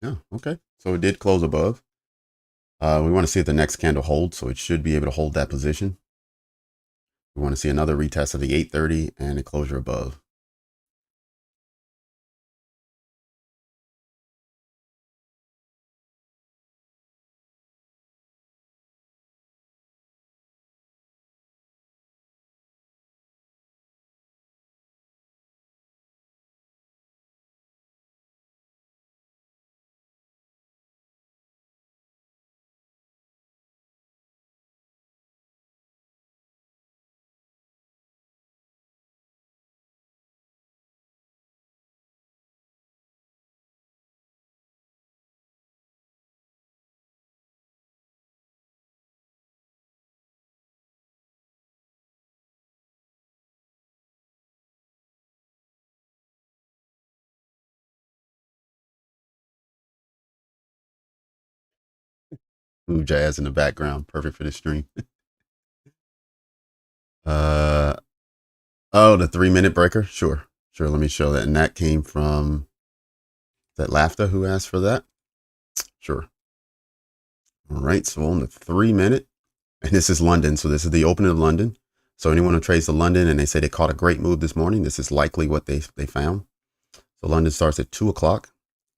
Yeah, okay. So it did close above. We want to see if the next candle holds, so it should be able to hold that position. We want to see another retest of the 8:30 and a closure above. Ooh, jazz in the background, perfect for the stream. uh, oh, the 3-minute breaker. Sure. Let me show that. And that came from that Laughter who asked for that. Sure. All right. So on the 3-minute, and this is London. So this is the opening of London. So anyone who trades to London and they say they caught a great move this morning, this is likely what they found. So London starts at 2 o'clock.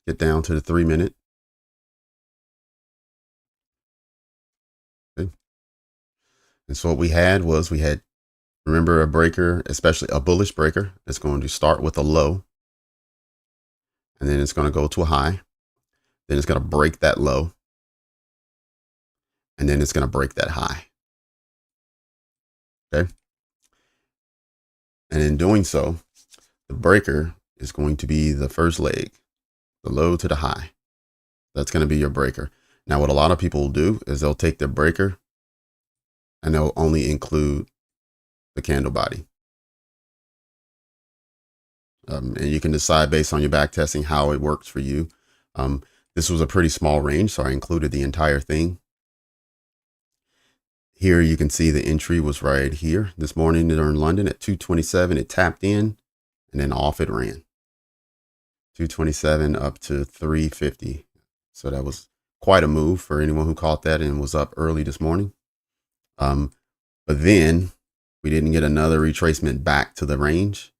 Get down to the 3-minute. Okay. And so what we had, remember, a breaker, especially a bullish breaker, it's going to start with a low, and then it's going to go to a high. Then it's going to break that low, and then it's going to break that high. Okay. And in doing so, the breaker is going to be the first leg, the low to the high. That's going to be your breaker. Now, what a lot of people will do is they'll take their breaker and they'll only include the candle body. And you can decide based on your back testing how it works for you. This was a pretty small range, so I included the entire thing. Here you can see the entry was right here. This morning in London at 227, it tapped in and then off it ran. 227 up to 350. So that was quite a move for anyone who caught that and was up early this morning. But then we didn't get another retracement back to the range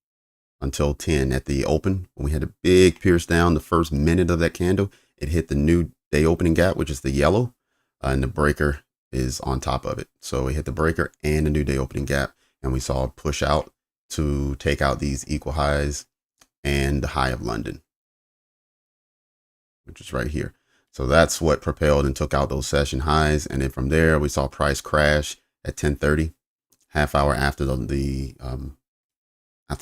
until 10 at the open. When we had a big pierce down the first minute of that candle, it hit the new day opening gap, which is the yellow, and the breaker is on top of it. So it hit the breaker and the new day opening gap, and we saw a push out to take out these equal highs and the high of London, which is right here. So that's what propelled and took out those session highs. And then from there, we saw price crash at 10:30, half hour after the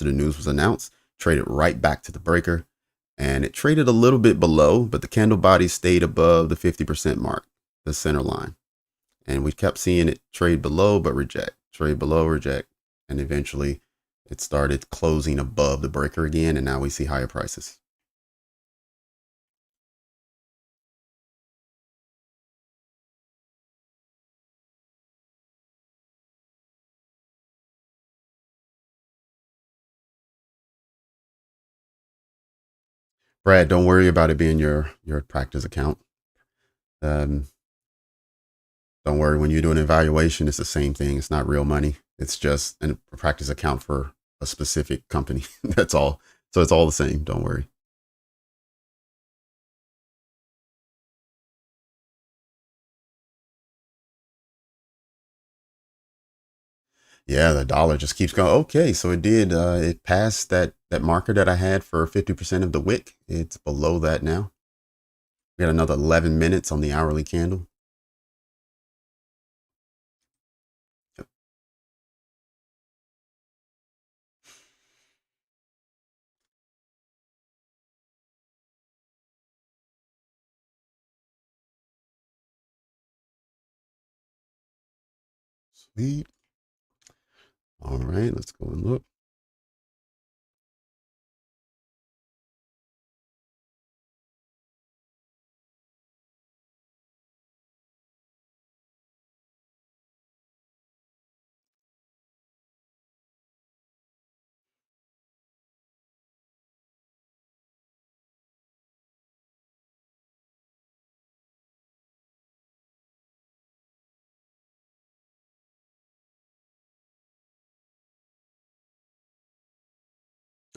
news was announced, traded right back to the breaker, and it traded a little bit below, but the candle body stayed above the 50% mark, the center line. And we kept seeing it trade below, but reject, trade below, reject. And eventually it started closing above the breaker again. And now we see higher prices. Brad, don't worry about it being your practice account. Don't worry, when you do an evaluation, it's the same thing. It's not real money. It's just a practice account for a specific company. That's all. So it's all the same. Don't worry. Yeah, the dollar just keeps going. Okay, so it did. It passed that marker that I had for 50% of the wick. It's below that now. We got another 11 minutes on the hourly candle. Yep. Sweet. All right, let's go and look.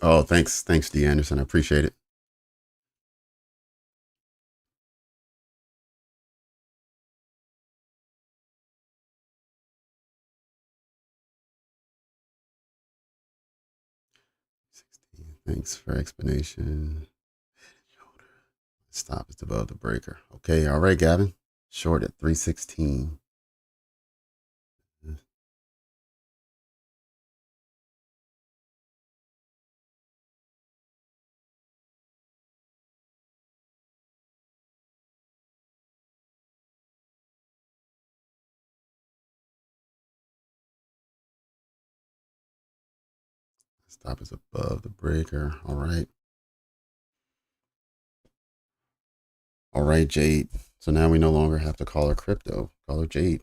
Oh, thanks, D. Anderson. I appreciate it. Thanks for explanation. Stop is above the breaker. Okay, all right, Gavin. Short at 316. Stop is above the breaker. All right. All right, Jade. So now we no longer have to call her crypto. Call her Jade.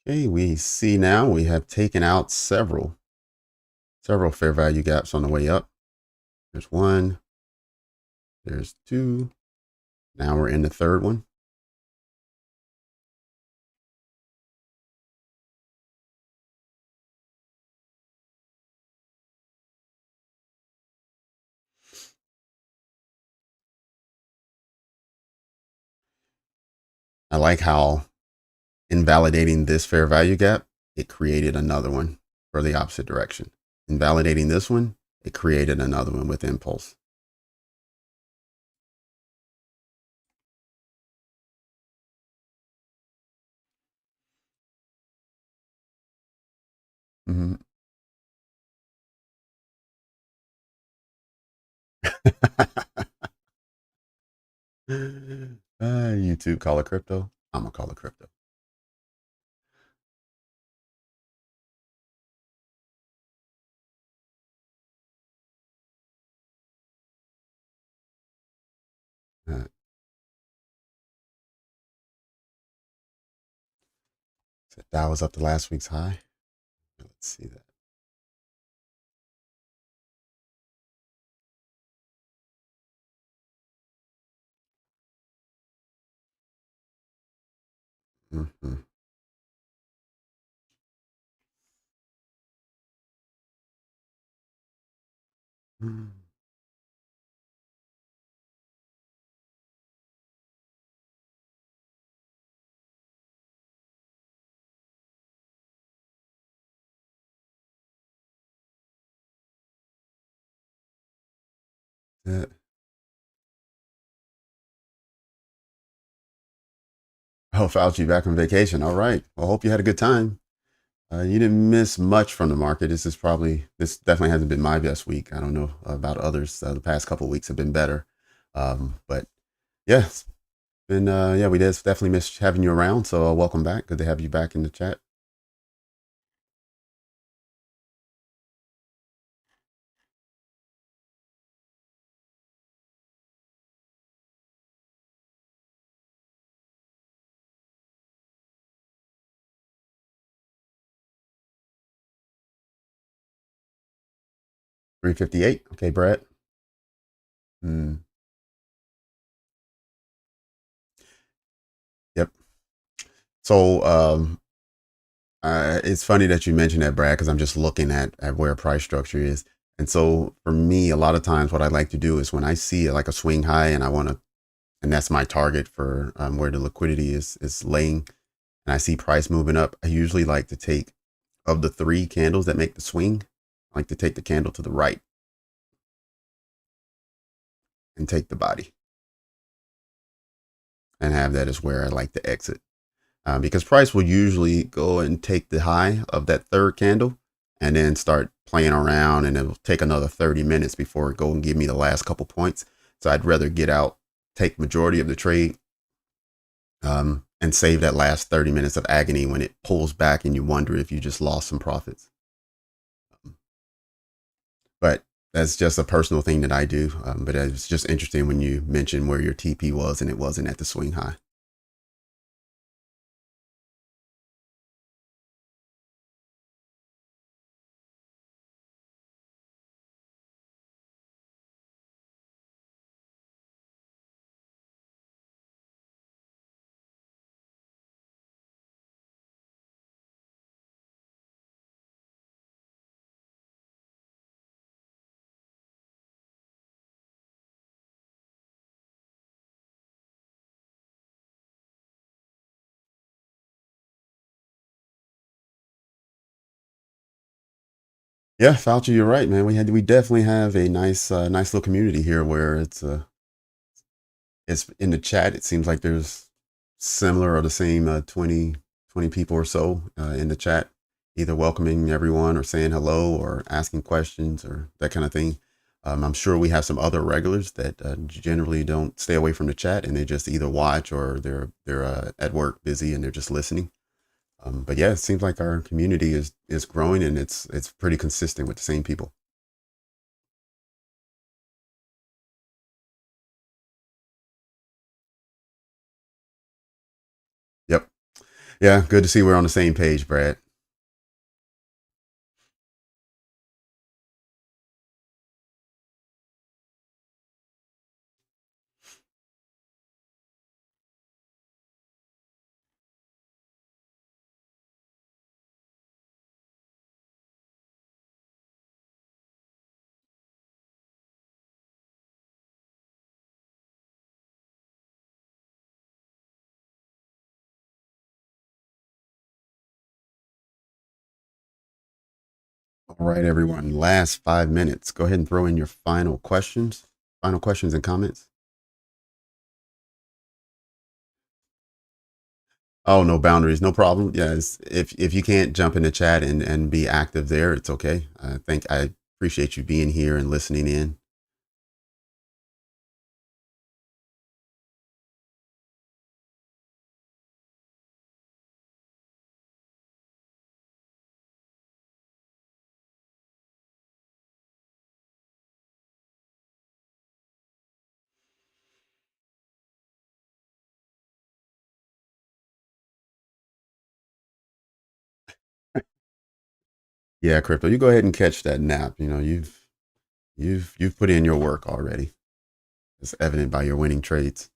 Okay, we see now we have taken out several fair value gaps on the way up. There's one. There's two. Now we're in the third one. I like how invalidating this fair value gap, it created another one for the opposite direction. Invalidating this one, it created another one with impulse. Mm-hmm. YouTube, call it crypto. I'm gonna call it crypto. Uh, so that was up to last week's high. Let's see that. Mm-hmm. Mm-hmm. Oh, Fauci back on vacation. All right. Well, hope you had a good time. You didn't miss much from the market. This definitely hasn't been my best week. I don't know about others. The past couple of weeks have been better. But yeah, it's been, yeah, we definitely missed having you around. So welcome back. Good to have you back in the chat. 358. Okay, Brad. Mm, yep. So it's funny that you mentioned that, Brad, because I'm just looking at where price structure is. And so for me, a lot of times what I like to do is when I see like a swing high and I want to, and that's my target for where the liquidity is laying, and I see price moving up, I usually like to take, of the three candles that make the swing, I like to take the candle to the right and take the body and have that as where I like to exit. Because price will usually go and take the high of that third candle and then start playing around, and it'll take another 30 minutes before it go and give me the last couple points. So I'd rather get out, take majority of the trade, and save that last 30 minutes of agony when it pulls back and you wonder if you just lost some profits. But that's just a personal thing that I do. But it's just interesting when you mentioned where your TP was and it wasn't at the swing high. Yeah, Fauci, you're right, man. We definitely have a nice little community here where it's in the chat. It seems like there's similar or the same 20 people or so in the chat, either welcoming everyone or saying hello or asking questions or that kind of thing. I'm sure we have some other regulars that generally don't stay away from the chat and they just either watch or they're at work busy and they're just listening. But yeah, it seems like our community is growing and it's pretty consistent with the same people. Yep. Yeah, good to see we're on the same page, Brad. All right, everyone. Last 5 minutes. Go ahead and throw in your final questions. Final questions and comments. Oh, no boundaries, no problem. Yes, if you can't jump in the chat and be active there, it's okay. I appreciate you being here and listening in. Yeah, crypto. You go ahead and catch that nap. You know, you've put in your work already. It's evident by your winning trades.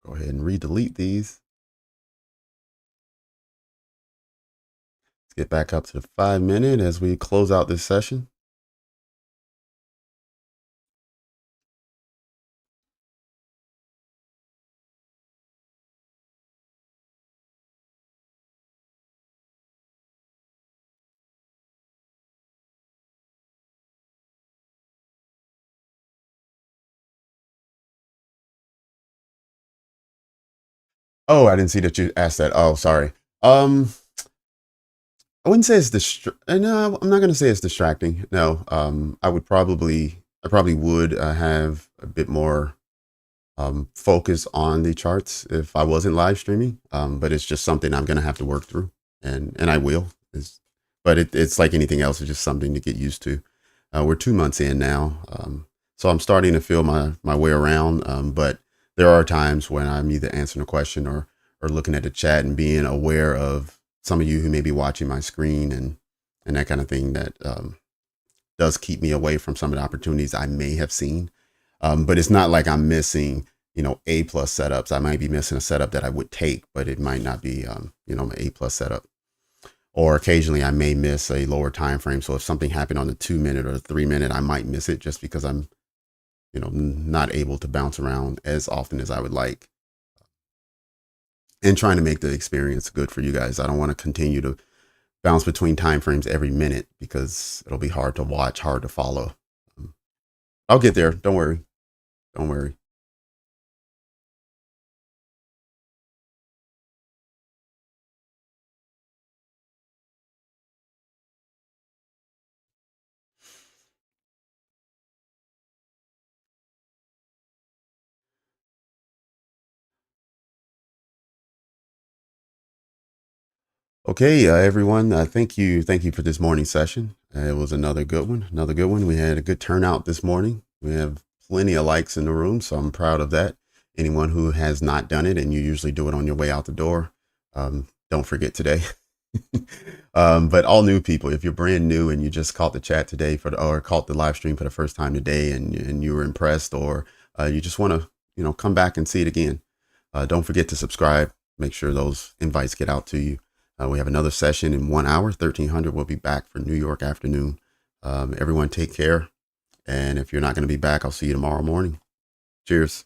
Go ahead and re-delete these. Let's get back up to the 5 minute as we close out this session. Oh, I didn't see that you asked that. Oh, sorry. I wouldn't say it's no, I'm not going to say it's distracting. No, I probably would have a bit more focus on the charts if I wasn't live streaming. But it's just something I'm going to have to work through, and I will. But it's like anything else. It's just something to get used to. We're 2 months in now, so I'm starting to feel my way around. But there are times when I'm either answering a question or or looking at the chat and being aware of some of you who may be watching my screen and that kind of thing, that does keep me away from some of the opportunities I may have seen. But it's not like I'm missing, A+ setups. I might be missing a setup that I would take, but it might not be, my A+ setup. Or occasionally I may miss a lower time frame. So if something happened on the 2-minute or the 3-minute, I might miss it just because I'm, not able to bounce around as often as I would like. And trying to make the experience good for you guys. I don't want to continue to bounce between time frames every minute because it'll be hard to watch, hard to follow. I'll get there. Don't worry. Don't worry. Okay, everyone. Thank you for this morning session. It was another good one. We had a good turnout this morning. We have plenty of likes in the room, so I'm proud of that. Anyone who has not done it, and you usually do it on your way out the door, don't forget today. But all new people, if you're brand new and you just caught the chat today or caught the live stream for the first time today, and you were impressed, or you just want to come back and see it again, don't forget to subscribe. Make sure those invites get out to you. We have another session in 1 hour, 1300. We'll be back for New York afternoon. Everyone take care. And if you're not going to be back, I'll see you tomorrow morning. Cheers.